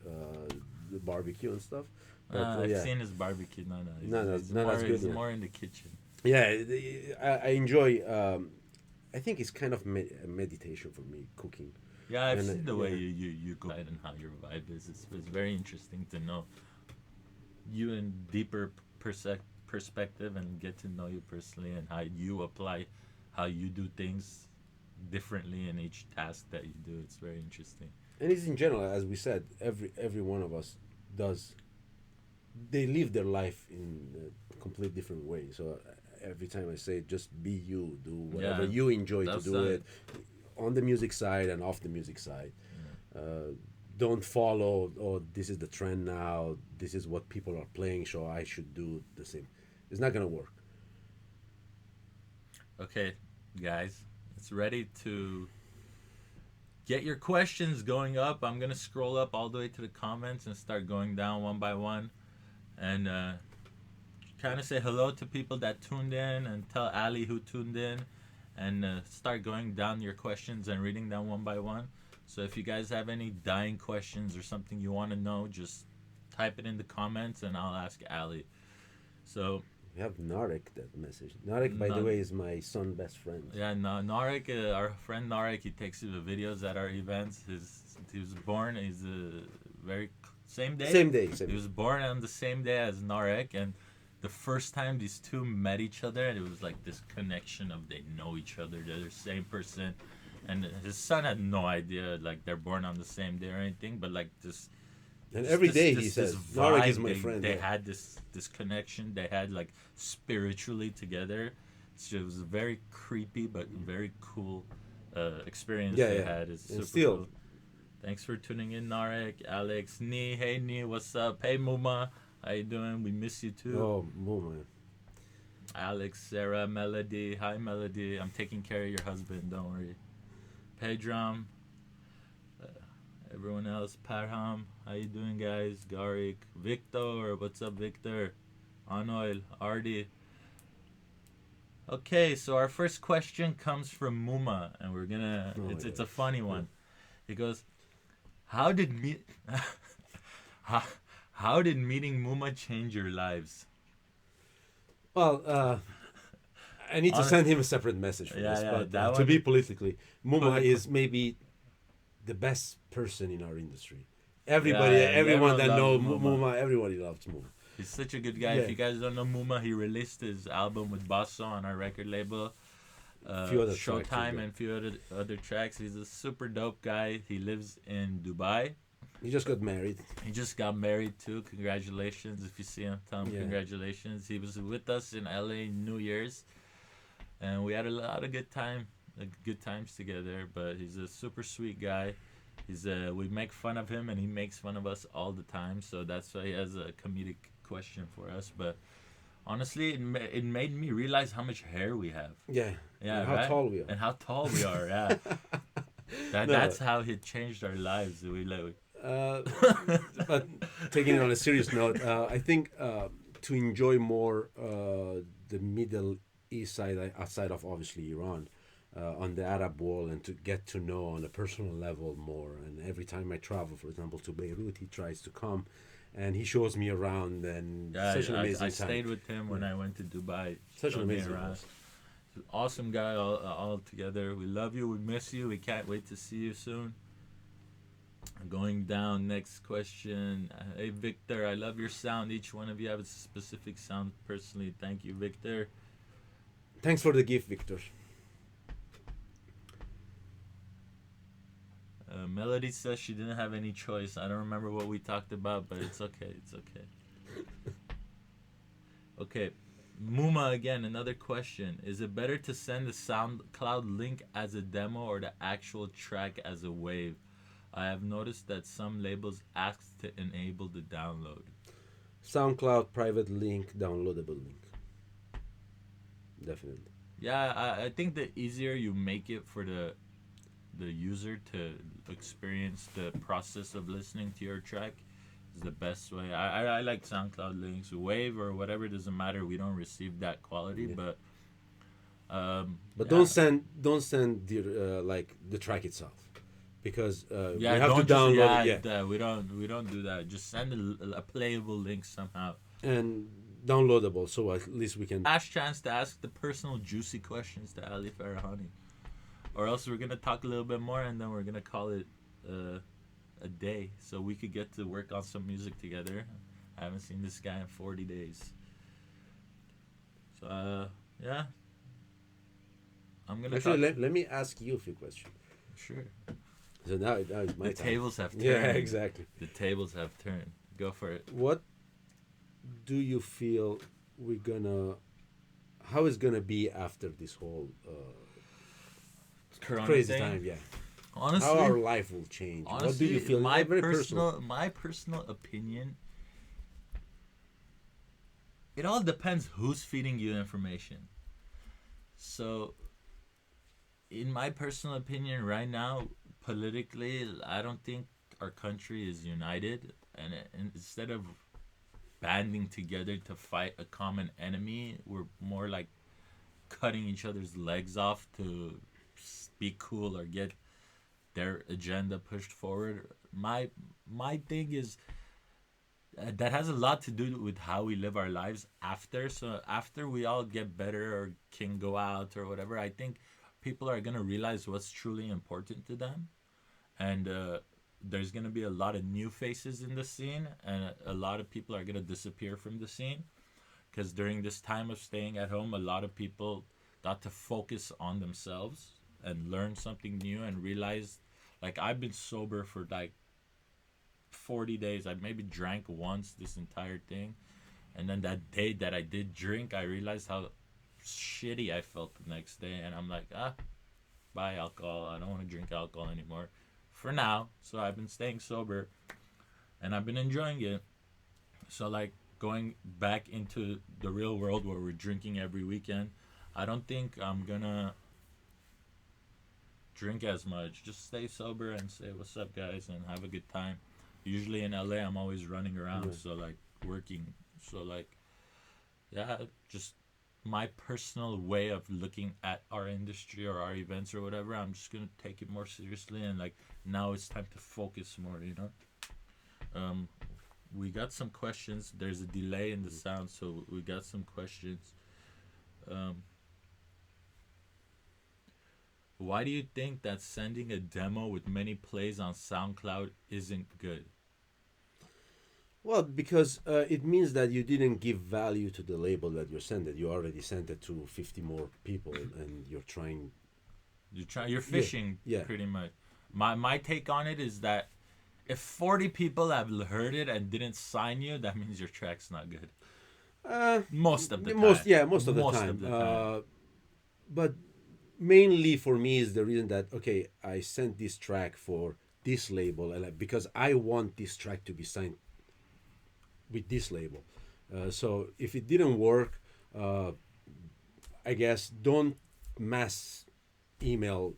[SPEAKER 2] the barbecue and stuff. But
[SPEAKER 1] I've
[SPEAKER 2] yeah,
[SPEAKER 1] seen his barbecue. No,
[SPEAKER 2] no,
[SPEAKER 1] he's
[SPEAKER 2] not
[SPEAKER 1] more,
[SPEAKER 2] as good.
[SPEAKER 1] he's
[SPEAKER 2] Yeah,
[SPEAKER 1] more in the kitchen.
[SPEAKER 2] yeah. I enjoy. I think it's kind of meditation for me, cooking.
[SPEAKER 1] Yeah, I've
[SPEAKER 2] And
[SPEAKER 1] seen the way
[SPEAKER 2] yeah.
[SPEAKER 1] you go and how your vibe is. It's very interesting to know you in deeper perspective and get to know you personally and how you apply, how you do things differently in each task that you do. It's very interesting.
[SPEAKER 2] And it's in general, as we said, every one of us does. They live their life in a complete different way. So every time I say, just be you, do whatever
[SPEAKER 1] Yeah,
[SPEAKER 2] you enjoy to
[SPEAKER 1] that's
[SPEAKER 2] do it, on the music side and off the music side.
[SPEAKER 1] Yeah.
[SPEAKER 2] Don't follow. Oh, this is the trend now. This is what people are playing, so I should do the same. It's not gonna work.
[SPEAKER 1] Okay, guys, it's ready to get your questions going up. I'm gonna scroll up all the way to the comments and start going down one by one, and kind of say hello to people that tuned in and tell Ali who tuned in, and start going down your questions and reading them one by one. So if you guys have any dying questions or something you want to know, just type it in the comments and I'll ask Ali. So
[SPEAKER 2] We have Narek that message. Narek, by the way, is my son's best friend.
[SPEAKER 1] yeah, no, Narek, our friend Narek, he takes the videos at our events. He was born. He's a very same day.
[SPEAKER 2] Same day.
[SPEAKER 1] He was born on the same day as Narek, and the first time these two met each other, it was like this connection of they know each other. They're the same person, and his son had no idea like they're born on the same day or anything. But like this,
[SPEAKER 2] And every day he
[SPEAKER 1] this
[SPEAKER 2] says,
[SPEAKER 1] vibe,
[SPEAKER 2] Narek is my
[SPEAKER 1] they,
[SPEAKER 2] friend.
[SPEAKER 1] They
[SPEAKER 2] yeah.
[SPEAKER 1] had this connection. They had like spiritually together. So it was a very creepy but very cool experience they had. It's
[SPEAKER 2] And
[SPEAKER 1] super
[SPEAKER 2] still,
[SPEAKER 1] cool. Thanks for tuning in, Narek, Alex, Nee. Hey, Nee, what's up? Hey, Muma, how you doing? We miss you too.
[SPEAKER 2] oh, man.
[SPEAKER 1] Alex, Sarah, Melody. Hi, Melody. I'm taking care of your husband. Don't worry. Pedram. Everyone else. Parham. How you doing, guys? Garik. Victor. What's up, Victor? Anoil. Ardi. Okay, so our first question comes from Muma, and we're gonna.
[SPEAKER 2] Oh my
[SPEAKER 1] It's a
[SPEAKER 2] gosh.
[SPEAKER 1] funny one. He goes, "How did how, how did meeting Muma change your lives?"
[SPEAKER 2] Well, I need to send him a separate message for
[SPEAKER 1] Yeah,
[SPEAKER 2] this,
[SPEAKER 1] yeah,
[SPEAKER 2] but
[SPEAKER 1] that
[SPEAKER 2] to
[SPEAKER 1] one-
[SPEAKER 2] be politically, Muma
[SPEAKER 1] Political.
[SPEAKER 2] is maybe the best person in our industry. Everybody,
[SPEAKER 1] Yeah,
[SPEAKER 2] everyone that
[SPEAKER 1] everyone
[SPEAKER 2] knows
[SPEAKER 1] loves Muma.
[SPEAKER 2] Muma, everybody loves Muma.
[SPEAKER 1] He's such a good guy.
[SPEAKER 2] Yeah.
[SPEAKER 1] If you guys don't know Muma, he released his album with Basso on our record label.
[SPEAKER 2] Few other tracks,
[SPEAKER 1] Showtime
[SPEAKER 2] yeah.
[SPEAKER 1] and few other tracks. He's a super dope guy. He lives in Dubai.
[SPEAKER 2] He just got married.
[SPEAKER 1] He just got married too. Congratulations. If you see him, tell him
[SPEAKER 2] Yeah.
[SPEAKER 1] congratulations. He was with us in LA New Year's, and we had a lot of good times together. But he's a super sweet guy. We make fun of him and he makes fun of us all the time. So that's why he has a comedic question for us. But honestly, it made me realize how much hair we have.
[SPEAKER 2] Yeah.
[SPEAKER 1] Yeah,
[SPEAKER 2] And how
[SPEAKER 1] right?
[SPEAKER 2] tall we are.
[SPEAKER 1] And how tall we are. Yeah.
[SPEAKER 2] No.
[SPEAKER 1] That's how it changed our lives.
[SPEAKER 2] But taking it on a serious note, I think to enjoy more the Middle East side, outside of obviously Iran, on the Arab world, and to get to know on a personal level more. And every time I travel, for example, to Beirut, he tries to come, and he shows me around, and
[SPEAKER 1] Yeah,
[SPEAKER 2] such an amazing
[SPEAKER 1] I
[SPEAKER 2] time.
[SPEAKER 1] stayed with him when I went to Dubai.
[SPEAKER 2] Such an
[SPEAKER 1] Showed me
[SPEAKER 2] amazing
[SPEAKER 1] around.
[SPEAKER 2] house.
[SPEAKER 1] Awesome guy all together. We love you. We miss you. We can't wait to see you soon. Going down, next question. Hey, Victor, I love your sound. Each one of you have a specific sound personally. Thank you, Victor.
[SPEAKER 2] Thanks for the gift, Victor.
[SPEAKER 1] Melody says she didn't have any choice. I don't remember what we talked about, but it's okay. It's okay. Okay. Muma again, another question. Is it better to send the SoundCloud link as a demo or the actual track as a wave? I have noticed that some labels ask to enable the download.
[SPEAKER 2] SoundCloud private link, downloadable link. Definitely.
[SPEAKER 1] Yeah, I think the easier you make it for the user to experience the process of listening to your track, is the best way. I like SoundCloud links, Wave or whatever. It doesn't matter. We don't receive that quality,
[SPEAKER 2] Yeah.
[SPEAKER 1] but
[SPEAKER 2] But
[SPEAKER 1] yeah,
[SPEAKER 2] don't send the like the track itself, because we
[SPEAKER 1] yeah.
[SPEAKER 2] have to
[SPEAKER 1] Don't just
[SPEAKER 2] download it.
[SPEAKER 1] yeah.
[SPEAKER 2] Yeah,
[SPEAKER 1] We don't do that. Just send a playable link somehow.
[SPEAKER 2] and downloadable, so at least we can.
[SPEAKER 1] Last chance to ask the personal juicy questions to Ali Farahani, or else we're gonna talk a little bit more and then we're gonna call it uh, a day, so we could get to work on some music together. I haven't seen this guy in 40 days. So yeah, I'm gonna
[SPEAKER 2] Actually,
[SPEAKER 1] talk.
[SPEAKER 2] let me ask you a few questions.
[SPEAKER 1] Sure.
[SPEAKER 2] So now it's my
[SPEAKER 1] The
[SPEAKER 2] time.
[SPEAKER 1] tables have turned.
[SPEAKER 2] Yeah, exactly.
[SPEAKER 1] The tables have turned. Go for it.
[SPEAKER 2] What do you feel we're gonna? How is gonna be after this whole
[SPEAKER 1] Corona
[SPEAKER 2] crazy
[SPEAKER 1] thing.
[SPEAKER 2] time? Yeah.
[SPEAKER 1] Honestly,
[SPEAKER 2] How our life will change.
[SPEAKER 1] honestly,
[SPEAKER 2] What do you feel?
[SPEAKER 1] my
[SPEAKER 2] Very
[SPEAKER 1] personal opinion. It all depends who's feeding you information. So, in my personal opinion, right now, politically, I don't think our country is united, and instead of banding together to fight a common enemy, we're more like cutting each other's legs off to be cool or get their agenda pushed forward. My thing is that has a lot to do with how we live our lives after. So after we all get better or can go out or whatever, I think people are gonna realize what's truly important to them, and there's gonna be a lot of new faces in the scene, and a lot of people are gonna disappear from the scene because during this time of staying at home, a lot of people got to focus on themselves and learn something new and realize, like, I've been sober for like 40 days. I maybe drank once this entire thing, and then that day that I did drink, I realized how shitty I felt the next day, and I'm like, bye alcohol. I don't want to drink alcohol anymore for now. So I've been staying sober and I've been enjoying it. So, like, going back into the real world where we're drinking every weekend, I don't think I'm gonna drink as much. Just stay sober and say what's up, guys, and have a good time. Usually in LA, I'm always running around,
[SPEAKER 2] Yeah.
[SPEAKER 1] so like working. So like, yeah, just my personal way of looking at our industry or our events or whatever. I'm just gonna take it more seriously, and like now it's time to focus more. Um, we got some questions. There's a delay in the sound, so we got some questions. Um, why do you think that sending a demo with many plays on SoundCloud isn't good?
[SPEAKER 2] Well, because it means that you didn't give value to the label that you sent it. You already sent it to 50 more people, and you're trying.
[SPEAKER 1] You're fishing,
[SPEAKER 2] Yeah.
[SPEAKER 1] pretty much. My take on it is that if 40 people have heard it and didn't sign you, that means your track's not good. Most of the time.
[SPEAKER 2] Most of the
[SPEAKER 1] Most
[SPEAKER 2] time.
[SPEAKER 1] of the time.
[SPEAKER 2] But mainly for me is the reason that okay, I sent this track for this label, and because I want this track to be signed with this label. So if it didn't work, I guess don't mass email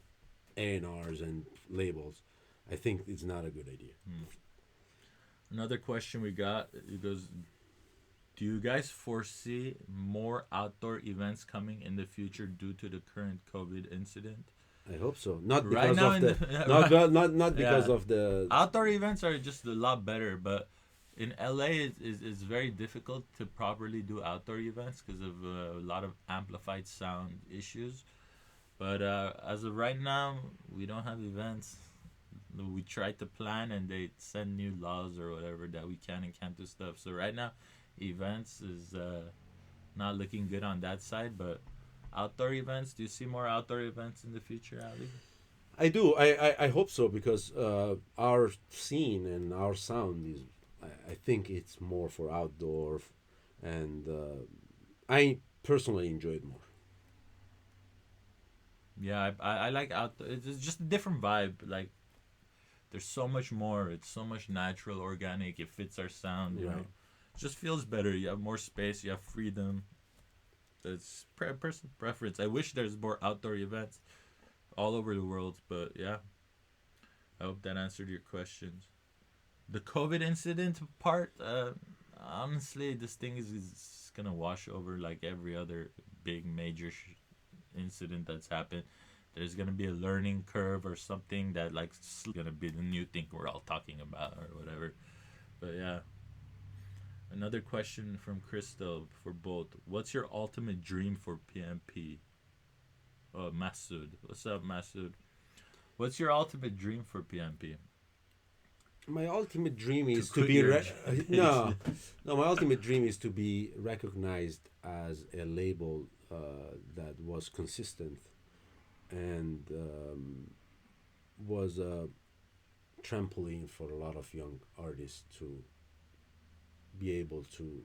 [SPEAKER 2] A&Rs and labels. I think it's not a good idea.
[SPEAKER 1] Another question we got, it goes, do you guys foresee more outdoor events coming in the future due to the current COVID incident?
[SPEAKER 2] I hope so. Not
[SPEAKER 1] Right
[SPEAKER 2] because
[SPEAKER 1] now
[SPEAKER 2] of
[SPEAKER 1] in
[SPEAKER 2] the,
[SPEAKER 1] the-
[SPEAKER 2] not
[SPEAKER 1] right.
[SPEAKER 2] not because
[SPEAKER 1] Yeah.
[SPEAKER 2] of the.
[SPEAKER 1] Outdoor events are just a lot better, but in LA, it's very difficult to properly do outdoor events because of a lot of amplified sound issues. But as of right now, we don't have events. We tried to plan and they send new laws or whatever that we can and can't do stuff. So right now, events is not looking good on that side. But outdoor events, do you see more outdoor events in the future, Ali?
[SPEAKER 2] I do. I hope so because our scene and our sound is. I think it's more for outdoor, and I personally enjoy it more.
[SPEAKER 1] Yeah, I like outdoor. It's just a different vibe. Like, there's so much more. It's so much natural, organic. It fits our sound. You know,
[SPEAKER 2] Right.
[SPEAKER 1] it just feels better. You have more space. You have freedom. It's personal preference. I wish there's more outdoor events all over the world, but yeah. I hope that answered your questions. The COVID incident part, honestly, this thing is gonna wash over like every other big major incident that's happened. There's gonna be a learning curve or something that like gonna be the new thing we're all talking about or whatever. But yeah, another question from Crystal for both. What's your ultimate dream for PMP? Oh, Masood. What's up, Masood? What's your ultimate dream for PMP?
[SPEAKER 2] My ultimate dream
[SPEAKER 1] To
[SPEAKER 2] is to
[SPEAKER 1] quit
[SPEAKER 2] be
[SPEAKER 1] your
[SPEAKER 2] no, no. My ultimate dream is to be recognized as a label that was consistent and was a trampoline for a lot of young artists to be able to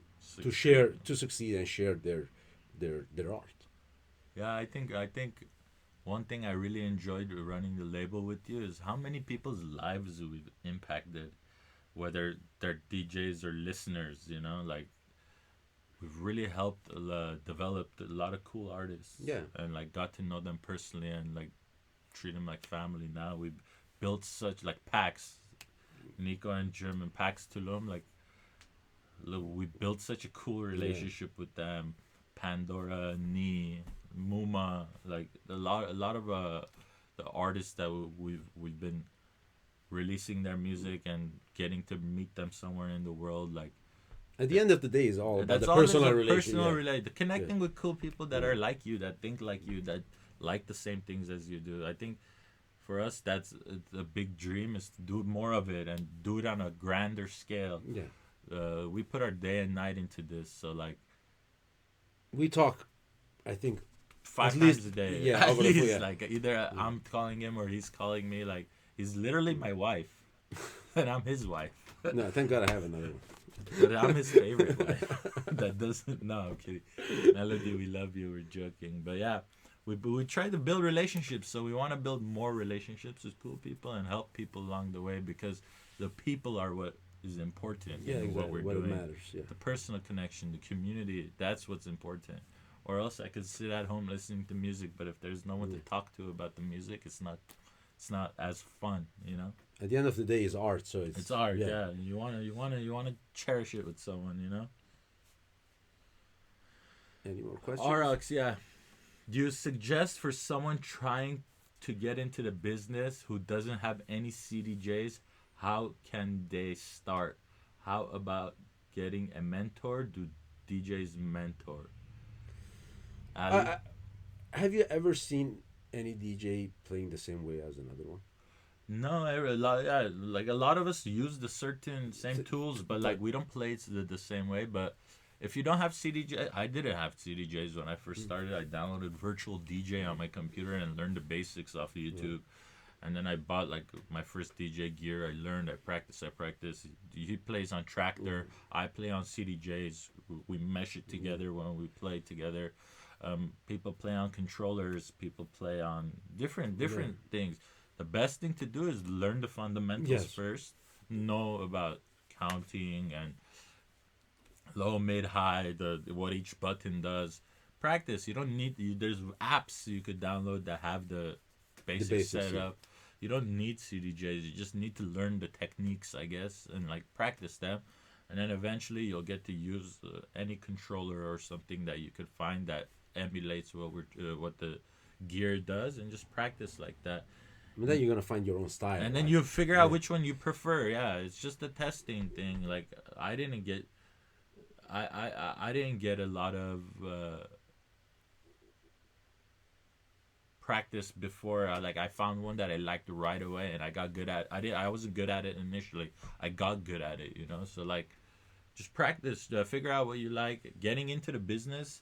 [SPEAKER 2] share, to succeed and share their art.
[SPEAKER 1] Yeah, I think one thing I really enjoyed running the label with you is how many people's lives we've impacted, whether they're DJs or listeners. Like we've really helped develop a lot of cool artists,
[SPEAKER 2] Yeah,
[SPEAKER 1] and like got to know them personally and like treat them like family. Now we've built such like Pax, Nico and German Pax Tulum. Like look, we built such a cool
[SPEAKER 2] yeah.
[SPEAKER 1] relationship with them. Pandora, Ni, Muma, like a lot of the artists that we've been releasing their music and getting to meet them somewhere in the world. Like
[SPEAKER 2] At the end of the day, it's all about
[SPEAKER 1] that's
[SPEAKER 2] the
[SPEAKER 1] all. Is
[SPEAKER 2] personal
[SPEAKER 1] a
[SPEAKER 2] relation.
[SPEAKER 1] personal
[SPEAKER 2] Yeah,
[SPEAKER 1] relate,
[SPEAKER 2] yeah,
[SPEAKER 1] connecting with cool people that
[SPEAKER 2] yeah.
[SPEAKER 1] are like you, that think like you, that like the same things as you do. I think for us, that's a big dream is to do more of it and do it on a grander scale.
[SPEAKER 2] Yeah.
[SPEAKER 1] We put our day and night into this, so like
[SPEAKER 2] We talk, I think, at
[SPEAKER 1] five
[SPEAKER 2] least,
[SPEAKER 1] times a day
[SPEAKER 2] yeah,
[SPEAKER 1] at
[SPEAKER 2] over the phone.
[SPEAKER 1] least.
[SPEAKER 2] Yeah,
[SPEAKER 1] Like either
[SPEAKER 2] yeah.
[SPEAKER 1] I'm calling him or he's calling me. Like he's literally my wife, and I'm his wife.
[SPEAKER 2] No, thank God I have another
[SPEAKER 1] But I'm his favorite
[SPEAKER 2] one.
[SPEAKER 1] wife. That doesn't. No, I'm kidding. Melody, we love you. We're joking, but yeah, we try to build relationships. So we want to build more relationships with cool people and help people along the way because the people are what is important
[SPEAKER 2] Yeah,
[SPEAKER 1] in what
[SPEAKER 2] exactly.
[SPEAKER 1] we're
[SPEAKER 2] What it
[SPEAKER 1] doing.
[SPEAKER 2] matters. Yeah.
[SPEAKER 1] The personal connection, the community. That's what's important. Or else I could sit at home listening to music, but if there's no one to talk to about the music, it's not as fun.
[SPEAKER 2] At the end of the day, it's art. So
[SPEAKER 1] It's art,
[SPEAKER 2] yeah.
[SPEAKER 1] yeah. You wanna cherish it with someone.
[SPEAKER 2] Any more questions?
[SPEAKER 1] RX, yeah. Do you suggest for someone trying to get into the business who doesn't have any CDJs, how can they start? How about getting a mentor? Do DJs mentor? Ali?
[SPEAKER 2] I, have you ever seen any DJ playing the same way as another one?
[SPEAKER 1] No, a lot, yeah, like a lot of us use the certain same
[SPEAKER 2] Th-
[SPEAKER 1] tools, but
[SPEAKER 2] But
[SPEAKER 1] like we don't play it the same way. But if you don't have CDJ, I didn't have CDJs when I first started. I downloaded Virtual DJ on my computer and learned the basics off of
[SPEAKER 2] yeah,
[SPEAKER 1] YouTube. And then I bought like my first DJ gear. I learned, I practiced. He plays on Tractor. I play on CDJs. We mesh it together when we play together. People play on controllers. People play on
[SPEAKER 2] yeah.
[SPEAKER 1] different things. The best thing to do is learn the fundamentals
[SPEAKER 2] Yes.
[SPEAKER 1] first. Know about counting and low, mid, high. The what each button does. Practice. You don't need. There's apps you could download that have the
[SPEAKER 2] The
[SPEAKER 1] basic
[SPEAKER 2] basics. Yeah.
[SPEAKER 1] setup. You don't need CDJs. You just need to learn the techniques, I guess, and like practice them. And then eventually you'll get to use any controller or something that you could find that emulates what the gear does, and just practice like that.
[SPEAKER 2] And then you're gonna find your own style.
[SPEAKER 1] And then
[SPEAKER 2] Right?
[SPEAKER 1] you figure out
[SPEAKER 2] Yeah.
[SPEAKER 1] which one you prefer. Yeah, it's just a testing thing. Like I didn't get, I didn't get a lot of practice before. Like I found one that I liked right away, and I got good at. I wasn't good at it initially. I got good at it. So like, just practice. Figure out what you like. Getting into the business.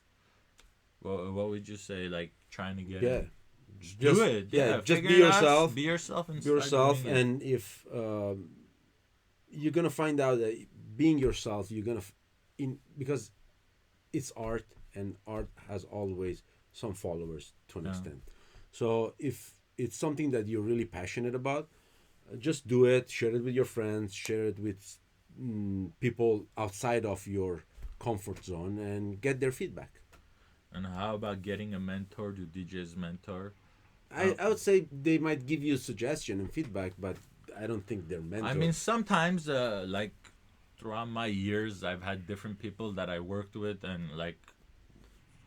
[SPEAKER 1] What would you say? Like trying to get
[SPEAKER 2] Yeah.
[SPEAKER 1] in. Just
[SPEAKER 2] Just
[SPEAKER 1] do it.
[SPEAKER 2] yeah.
[SPEAKER 1] Yeah,
[SPEAKER 2] Just
[SPEAKER 1] figure
[SPEAKER 2] be
[SPEAKER 1] it out.
[SPEAKER 2] yourself.
[SPEAKER 1] Be yourself and
[SPEAKER 2] Be
[SPEAKER 1] start
[SPEAKER 2] yourself,
[SPEAKER 1] doing it.
[SPEAKER 2] and if you're gonna find out that being yourself, you're gonna in because it's art, and art has always some followers to an
[SPEAKER 1] Yeah.
[SPEAKER 2] extent. So if it's something that you're really passionate about, just do it. Share it with your friends. Share it with people outside of your comfort zone, and get their feedback.
[SPEAKER 1] And how about getting a mentor? Do DJs mentor?
[SPEAKER 2] I would say they might give you suggestion and feedback, but I don't think they're mentors.
[SPEAKER 1] I mean, sometimes, like throughout my years, I've had different people that I worked with, and like,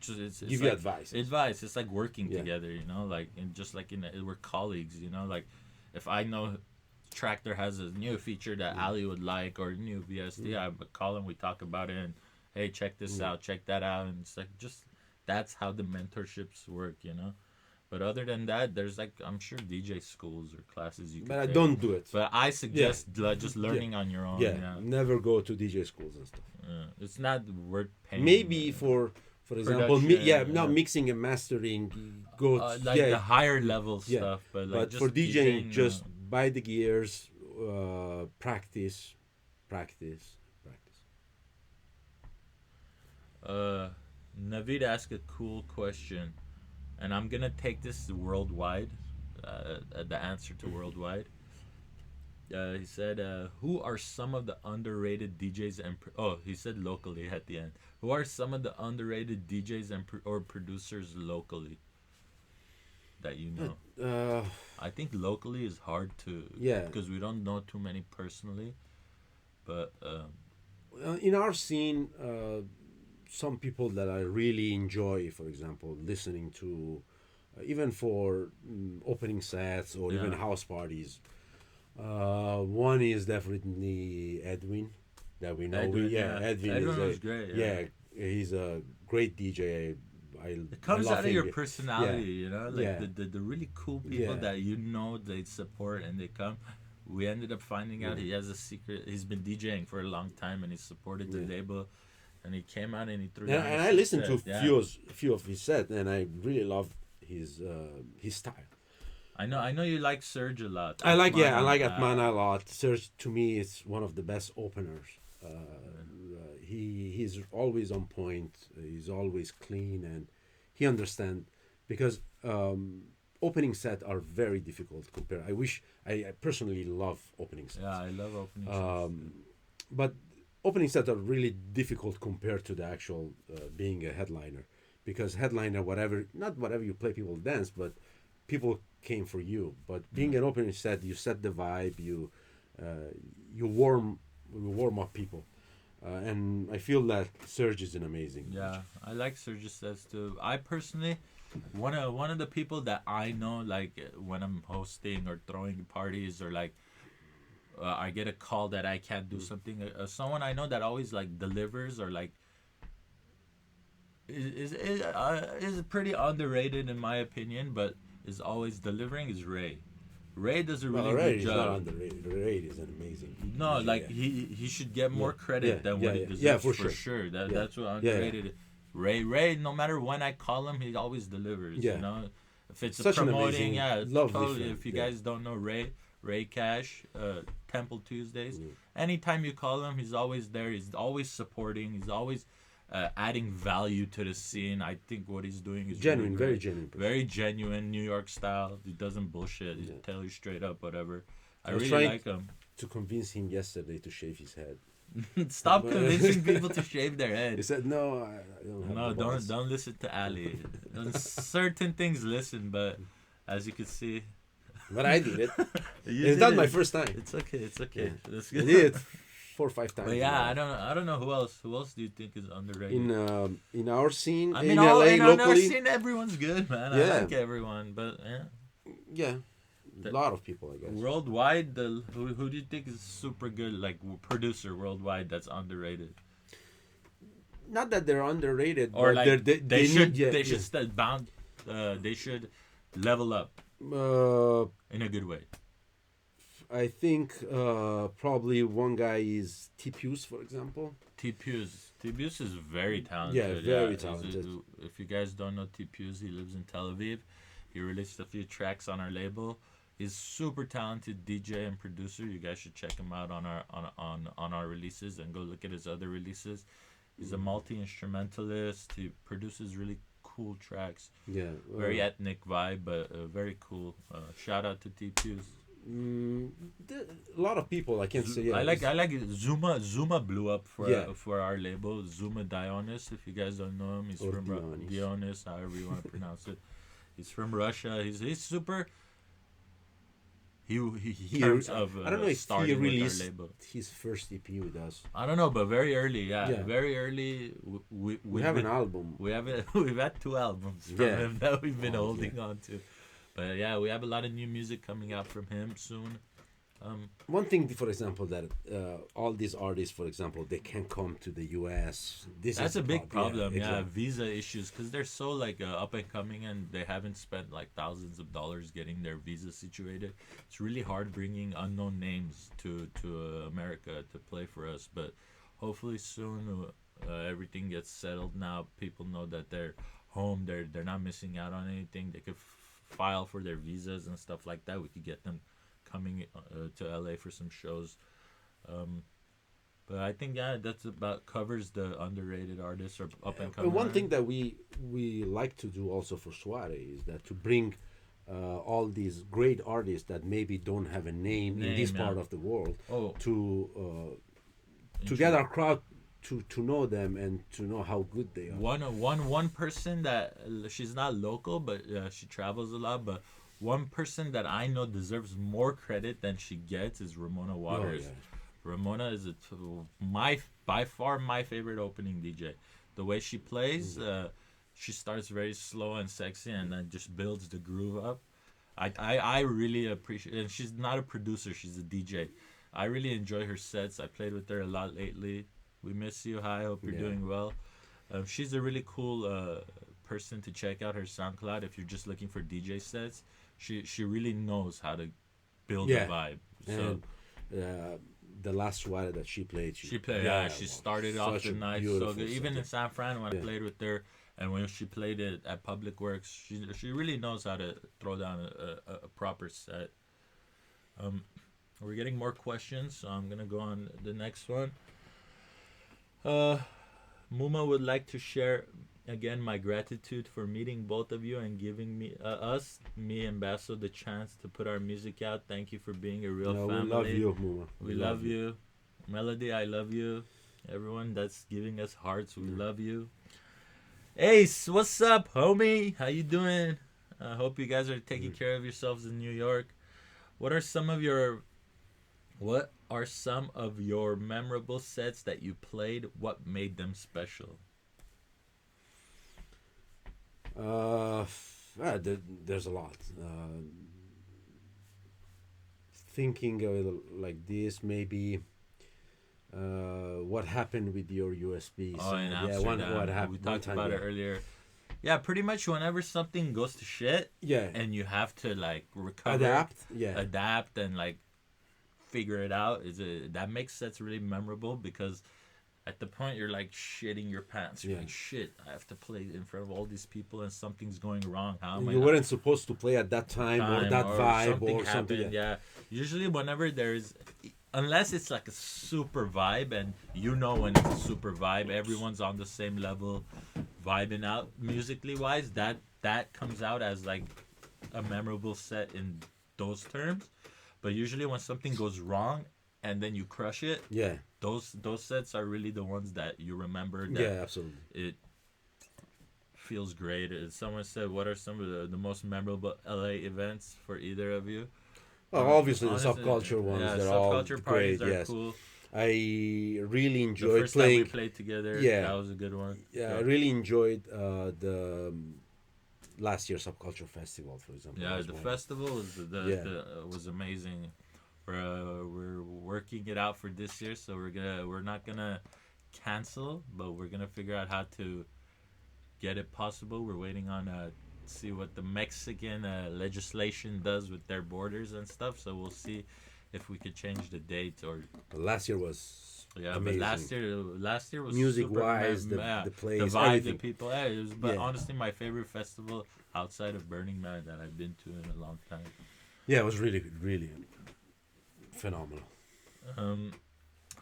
[SPEAKER 1] just it's
[SPEAKER 2] give you
[SPEAKER 1] like
[SPEAKER 2] advice.
[SPEAKER 1] advice. It's like working
[SPEAKER 2] Yeah.
[SPEAKER 1] together, you know, like and just like we're colleagues, you know, like if I know Tractor has a new feature that Ali would like or new VSD, I would call him. We talk about it, and hey, check this out, check that out, and it's like just that's how the mentorships work, you know. But other than that, there's like I'm sure DJ schools or classes you could
[SPEAKER 2] But I
[SPEAKER 1] take.
[SPEAKER 2] don't do it.
[SPEAKER 1] But I suggest just learning on your own.
[SPEAKER 2] Yeah,
[SPEAKER 1] Yeah,
[SPEAKER 2] never go to DJ schools and stuff.
[SPEAKER 1] it's not worth paying.
[SPEAKER 2] Maybe for example, mixing and mastering, go
[SPEAKER 1] like the higher level
[SPEAKER 2] yeah.
[SPEAKER 1] stuff. But like
[SPEAKER 2] But
[SPEAKER 1] just
[SPEAKER 2] for DJing,
[SPEAKER 1] DJing,
[SPEAKER 2] just buy the gears, practice.
[SPEAKER 1] Navid asked a cool question, and I'm gonna take this worldwide. The answer to worldwide. He said, "Who are some of the underrated DJs and he said locally at the end. Who are some of the underrated DJs and or producers locally that you know?" I think locally is hard to because we don't know too many personally, but
[SPEAKER 2] in our scene, some people that I really enjoy, for example, listening to, even for opening sets or even house parties. One is definitely Edwin, that we know. Edwin
[SPEAKER 1] is great. Yeah,
[SPEAKER 2] he's a great DJ.
[SPEAKER 1] It comes
[SPEAKER 2] love
[SPEAKER 1] out of your personality, you know, like
[SPEAKER 2] Yeah.
[SPEAKER 1] the really cool people that you know they support and they come. We ended up finding out he has a secret. He's been DJing for a long time and he supported the label, and he came out and he threw down.
[SPEAKER 2] And I listened to few of his sets, and I really love his style.
[SPEAKER 1] I know you like Serge a lot.
[SPEAKER 2] I like Atmana a lot. Serge, to me, is one of the best openers. He's always on point. He's always clean, and he understands because opening sets are very difficult compared. I personally love opening sets.
[SPEAKER 1] Yeah, I love opening sets.
[SPEAKER 2] But opening sets are really difficult compared to the actual being a headliner, because headliner, not whatever you play, people dance, but people came for you. But being an opening set, you set the vibe, you warm up people, and I feel that Serge is an amazing.
[SPEAKER 1] Yeah, I like Serge's sets too. I personally, one of the people that I know, like when I'm hosting or throwing parties or like. I get a call that I can't do something. Someone I know that always like delivers or like is pretty underrated in my opinion, but is always delivering is Ray. Ray does a really good job.
[SPEAKER 2] Not underrated. Ray is an amazing.
[SPEAKER 1] No, DJ, like he should get more credit than what he deserves.
[SPEAKER 2] Yeah,
[SPEAKER 1] for sure. That's what underrated. Ray, no matter when I call him, he always delivers.
[SPEAKER 2] Yeah.
[SPEAKER 1] You know, if it's
[SPEAKER 2] such
[SPEAKER 1] a promoting,
[SPEAKER 2] lovely
[SPEAKER 1] totally.
[SPEAKER 2] friend.
[SPEAKER 1] If you guys don't know Ray Cash, Temple Tuesdays. Anytime you call him, he's always there. He's always supporting. He's always adding value to the scene. I think what he's doing is
[SPEAKER 2] genuine,
[SPEAKER 1] really
[SPEAKER 2] very genuine.
[SPEAKER 1] Very genuine, New York style. He doesn't bullshit. He'll tell you straight up whatever. I
[SPEAKER 2] was
[SPEAKER 1] really like him.
[SPEAKER 2] To convince him yesterday to shave his head.
[SPEAKER 1] Stop convincing people to shave their head.
[SPEAKER 2] He said, "No, I don't have
[SPEAKER 1] don't listen to Ali. On certain things, listen, but as you can see."
[SPEAKER 2] But I did it. It's not my first time.
[SPEAKER 1] It's okay.
[SPEAKER 2] Yeah.
[SPEAKER 1] That's
[SPEAKER 2] I
[SPEAKER 1] good.
[SPEAKER 2] did it 4 or 5 times.
[SPEAKER 1] But yeah, I don't know who else. Who else do you think is underrated?
[SPEAKER 2] In our scene,
[SPEAKER 1] I mean,
[SPEAKER 2] in LA,
[SPEAKER 1] in
[SPEAKER 2] locally,
[SPEAKER 1] our scene, everyone's good, man. I like everyone, but
[SPEAKER 2] a lot of people, I guess.
[SPEAKER 1] Worldwide, who do you think is super good, like producer worldwide that's underrated?
[SPEAKER 2] Not that they're underrated,
[SPEAKER 1] or
[SPEAKER 2] but
[SPEAKER 1] like
[SPEAKER 2] they
[SPEAKER 1] should level up in a good way.
[SPEAKER 2] I think probably one guy is T-Puce, for example.
[SPEAKER 1] T-Puce is very talented.
[SPEAKER 2] Yeah, very talented.
[SPEAKER 1] If you guys don't know T-Puce, he lives in Tel Aviv. He released a few tracks on our label. He's super talented DJ and producer. You guys should check him out on our releases and go look at his other releases. He's a multi-instrumentalist. He produces really cool tracks.
[SPEAKER 2] Yeah.
[SPEAKER 1] Very ethnic vibe, but very cool. Shout out to T-Puce.
[SPEAKER 2] A lot of people, I can't say. Yeah,
[SPEAKER 1] I like it. Zuma blew up for our label. Zuma Dionis, if you guys don't know him, he's from Dionis, however you want to pronounce it. He's from Russia. He's super. He terms of
[SPEAKER 2] I don't know if he
[SPEAKER 1] starting with our
[SPEAKER 2] released
[SPEAKER 1] label.
[SPEAKER 2] his first EP with us.
[SPEAKER 1] I don't know, but very early,
[SPEAKER 2] Yeah.
[SPEAKER 1] very early.
[SPEAKER 2] We have an album.
[SPEAKER 1] We have we've had 2 albums from
[SPEAKER 2] Yeah.
[SPEAKER 1] him that we've been
[SPEAKER 2] Oh,
[SPEAKER 1] holding on to. But yeah, we have a lot of new music coming out from him soon.
[SPEAKER 2] One thing, for example, that all these artists, for example, they can't come to the U.S.
[SPEAKER 1] That's a big problem. Yeah,
[SPEAKER 2] exactly.
[SPEAKER 1] visa issues because they're so like up and coming and they haven't spent like thousands of dollars getting their visa situated. It's really hard bringing unknown names to America to play for us. But hopefully soon everything gets settled. Now people know that they're home. They're not missing out on anything. They could file for their visas and stuff like that. We could get them coming to LA for some shows. But I think that's about covers the underrated artists or up and coming.
[SPEAKER 2] And one thing that we like to do also for Soare is that to bring all these great artists that maybe don't have a name in this part of the world to get our crowd to know them and to know how good they are.
[SPEAKER 1] One person that she's not local, but she travels a lot. But one person that I know deserves more credit than she gets is Ramona Waters.
[SPEAKER 2] Oh, yeah.
[SPEAKER 1] Ramona is by far my favorite opening DJ. The way she plays, she starts very slow and sexy, and then just builds the groove up. I really appreciate, and she's not a producer; she's a DJ. I really enjoy her sets. I played with her a lot lately. We miss you. Hi, hope you're doing well. She's a really cool person to check out her SoundCloud if you're just looking for DJ sets. She really knows how to build a vibe. So
[SPEAKER 2] and, the last Soare that she played,
[SPEAKER 1] she started off the night so good. Even in San Fran when I played with her, and when she played it at Public Works, she really knows how to throw down a proper set. We're getting more questions, so I'm gonna go on the next one. Muma would like to share again my gratitude for meeting both of you and giving me and Basso the chance to put our music out. Thank you for being a real family.
[SPEAKER 2] We love you, Muma.
[SPEAKER 1] We love you. Melody, I love you. Everyone that's giving us hearts, we love you. Ace, what's up, homie? How you doing? I hope you guys are taking care of yourselves in New York. What are some of your memorable sets that you played? What made them special?
[SPEAKER 2] There's a lot. Thinking of it like this, maybe what happened with your USBs?
[SPEAKER 1] Oh, in Amsterdam.
[SPEAKER 2] What happened?
[SPEAKER 1] We talked about it earlier. Yeah, pretty much whenever something goes to shit, and you have to like recover, adapt, and like figure it out. That makes sets really memorable because at the point you're like shitting your pants. You're like, shit, I have to play in front of all these people and something's going wrong. How am I?
[SPEAKER 2] You weren't supposed to play at that time or that vibe or something.
[SPEAKER 1] Yeah. Usually whenever there's, unless it's like a super vibe and you know when it's a super vibe, everyone's on the same level, vibing out musically wise, that comes out as like a memorable set in those terms. But usually when something goes wrong and then you crush it, those sets are really the ones that you remember. That
[SPEAKER 2] absolutely.
[SPEAKER 1] It feels great. Someone said, what are some of the most memorable LA events for either of you?
[SPEAKER 2] Obviously the subculture ones.
[SPEAKER 1] Yeah,
[SPEAKER 2] they're
[SPEAKER 1] subculture
[SPEAKER 2] all
[SPEAKER 1] parties
[SPEAKER 2] great.
[SPEAKER 1] are cool.
[SPEAKER 2] I really enjoyed
[SPEAKER 1] the first
[SPEAKER 2] playing.
[SPEAKER 1] Time we played together.
[SPEAKER 2] Yeah,
[SPEAKER 1] that was a good one.
[SPEAKER 2] Yeah, I really enjoyed the last year's subculture festival, for example.
[SPEAKER 1] Yeah, the festival was amazing. We're working it out for this year, so we're not gonna cancel, but we're gonna figure out how to get it possible. We're waiting on see what the Mexican legislation does with their borders and stuff. So we'll see if we could change the date or.
[SPEAKER 2] Last year was
[SPEAKER 1] but
[SPEAKER 2] amazing.
[SPEAKER 1] last year was
[SPEAKER 2] music wise, the place,
[SPEAKER 1] the vibe,
[SPEAKER 2] everything.
[SPEAKER 1] the people. It was, but honestly, my favorite festival outside of Burning Man that I've been to in a long time.
[SPEAKER 2] Yeah, it was really, really phenomenal.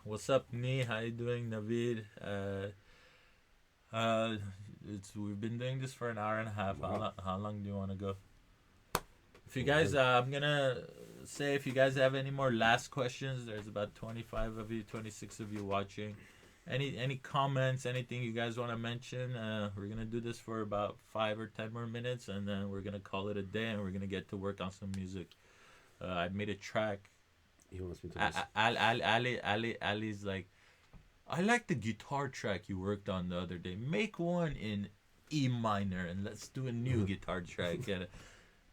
[SPEAKER 1] What's up, Nee? How you doing, Navid? We've been doing this for an hour and a half. How long do you want to go? If you guys, I'm gonna say if you guys have any more last questions, there's about 25 of you, 26 of you watching. Any comments, anything you guys want to mention? We're gonna do this for about 5 or 10 more minutes, and then we're gonna call it a day, and we're gonna get to work on some music. I made a track.
[SPEAKER 2] He wants me to listen.
[SPEAKER 1] Ali's like, I like the guitar track you worked on the other day. Make one in E minor and let's do a new guitar track. And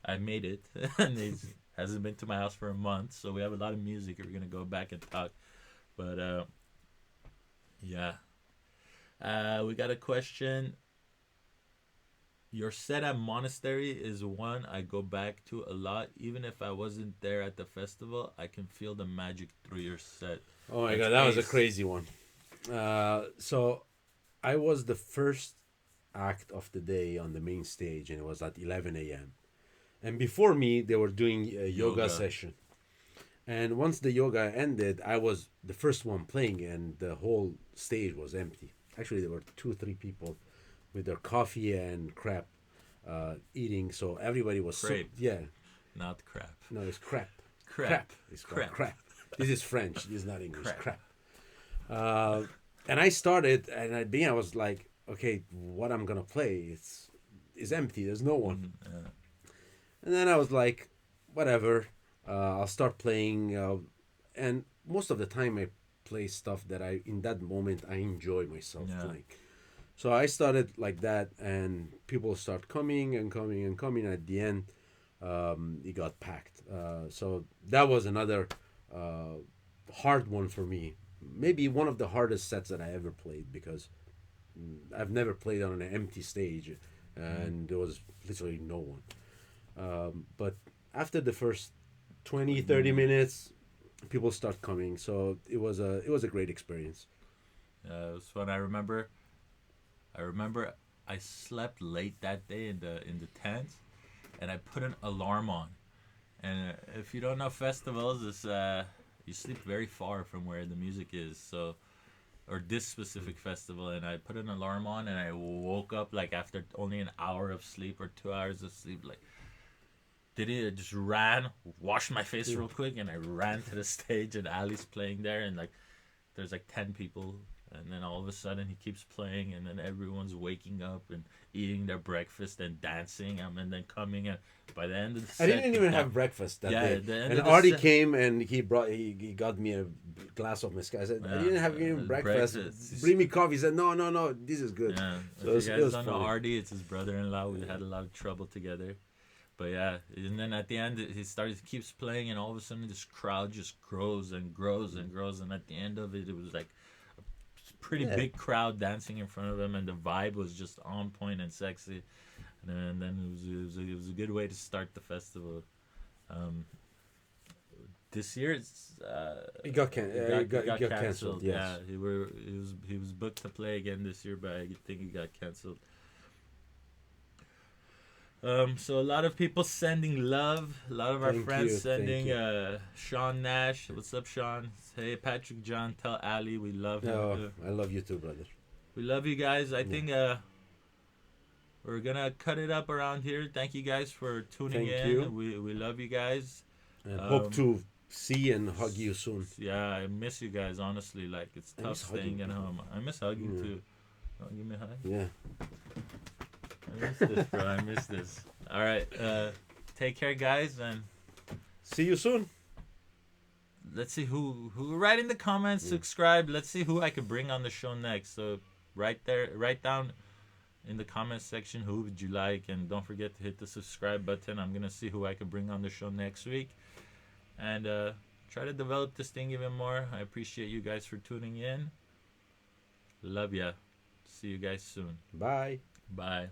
[SPEAKER 1] I made it, and it hasn't been to my house for a month, so we have a lot of music. We're gonna go back and talk, but yeah. We got a question. Your set at Monastery is one I go back to a lot. Even if I wasn't there at the festival, I can feel the magic through your set.
[SPEAKER 2] Oh my
[SPEAKER 1] That's
[SPEAKER 2] god, that was a
[SPEAKER 1] ace.
[SPEAKER 2] crazy one. So I was the first act of the day on the main stage, and it was at 11 a.m. And before me, they were doing a yoga session. And once the yoga ended, I was the first one playing, and the whole stage was empty. Actually, there were 2 or 3 people with their coffee and crap eating. So everybody was
[SPEAKER 1] Crepe.
[SPEAKER 2] yeah.
[SPEAKER 1] Not crap.
[SPEAKER 2] No, it's crap.
[SPEAKER 1] Crap.
[SPEAKER 2] It's called crap. This is French. This is not English.
[SPEAKER 1] Crap.
[SPEAKER 2] And I started, and at the beginning I was like, okay, what I'm gonna play? It's empty. There's no one. And then I was like, whatever. I'll start playing, and most of the time I play stuff that in that moment I enjoy myself playing. So I started like that, and people start coming and coming and coming. At the end, it got packed. So that was another hard one for me. Maybe one of the hardest sets that I ever played, because I've never played on an empty stage, and there was literally no one. But after the first 20-30 minutes, people start coming. So it was a great experience.
[SPEAKER 1] It was fun. I remember I slept late that day in the tent, and I put an alarm on. And if you don't know festivals, it's you sleep very far from where the music is. So, or this specific festival, and I put an alarm on, and I woke up like after only an hour of sleep or 2 hours of sleep. Like, I just ran, washed my face real quick, and I ran to the stage, and Ali's playing there, and like there's like 10 people. And then all of a sudden he keeps playing, and then everyone's waking up and eating their breakfast and dancing, and then coming. And by the end of the set,
[SPEAKER 2] I didn't even have breakfast that day.
[SPEAKER 1] the end
[SPEAKER 2] And
[SPEAKER 1] of the
[SPEAKER 2] Artie
[SPEAKER 1] set-
[SPEAKER 2] came, and he got me a glass of mezcal. I said, I didn't have even breakfast. Bring me coffee. He said, no, this is good.
[SPEAKER 1] Yeah,
[SPEAKER 2] So
[SPEAKER 1] if you
[SPEAKER 2] it
[SPEAKER 1] guys
[SPEAKER 2] was
[SPEAKER 1] don't know
[SPEAKER 2] funny.
[SPEAKER 1] Artie, it's his brother-in-law. We had a lot of trouble together, but yeah. And then at the end, he keeps playing, and all of a sudden, this crowd just grows and grows and grows. And at the end of it, it was like pretty big crowd dancing in front of him, and the vibe was just on point and sexy. And then it was a good way to start the festival. This year it's
[SPEAKER 2] It got canceled. Yes.
[SPEAKER 1] Yeah, he was booked to play again this year, but I think he got canceled. So a lot of people sending love. A lot of our
[SPEAKER 2] Thank
[SPEAKER 1] friends
[SPEAKER 2] you,
[SPEAKER 1] sending.
[SPEAKER 2] thank
[SPEAKER 1] Sean Nash, what's up, Sean? Hey, Patrik, John, tell Ali we love him.
[SPEAKER 2] No, I love you too, brother.
[SPEAKER 1] We love you guys. I think we're gonna cut it up around here. Thank you guys for tuning
[SPEAKER 2] Thank
[SPEAKER 1] in.
[SPEAKER 2] you.
[SPEAKER 1] We love you guys.
[SPEAKER 2] And hope to see and hug you soon.
[SPEAKER 1] Yeah, I miss you guys. Honestly, like it's
[SPEAKER 2] I
[SPEAKER 1] tough
[SPEAKER 2] miss hugging
[SPEAKER 1] staying at
[SPEAKER 2] people.
[SPEAKER 1] home. I miss hugging
[SPEAKER 2] Yeah.
[SPEAKER 1] too. Oh, give me a hug.
[SPEAKER 2] Yeah.
[SPEAKER 1] I miss this, bro. I miss this. All right. Take care, guys, and
[SPEAKER 2] See you soon.
[SPEAKER 1] let's see who write in the comments, subscribe. Let's see who I could bring on the show next. So write down in the comments section who would you like, and don't forget to hit the subscribe button. I'm gonna see who I could bring on the show next week, and try to develop this thing even more. I appreciate you guys for tuning in. Love ya. See you guys soon.
[SPEAKER 2] Bye.
[SPEAKER 1] Bye.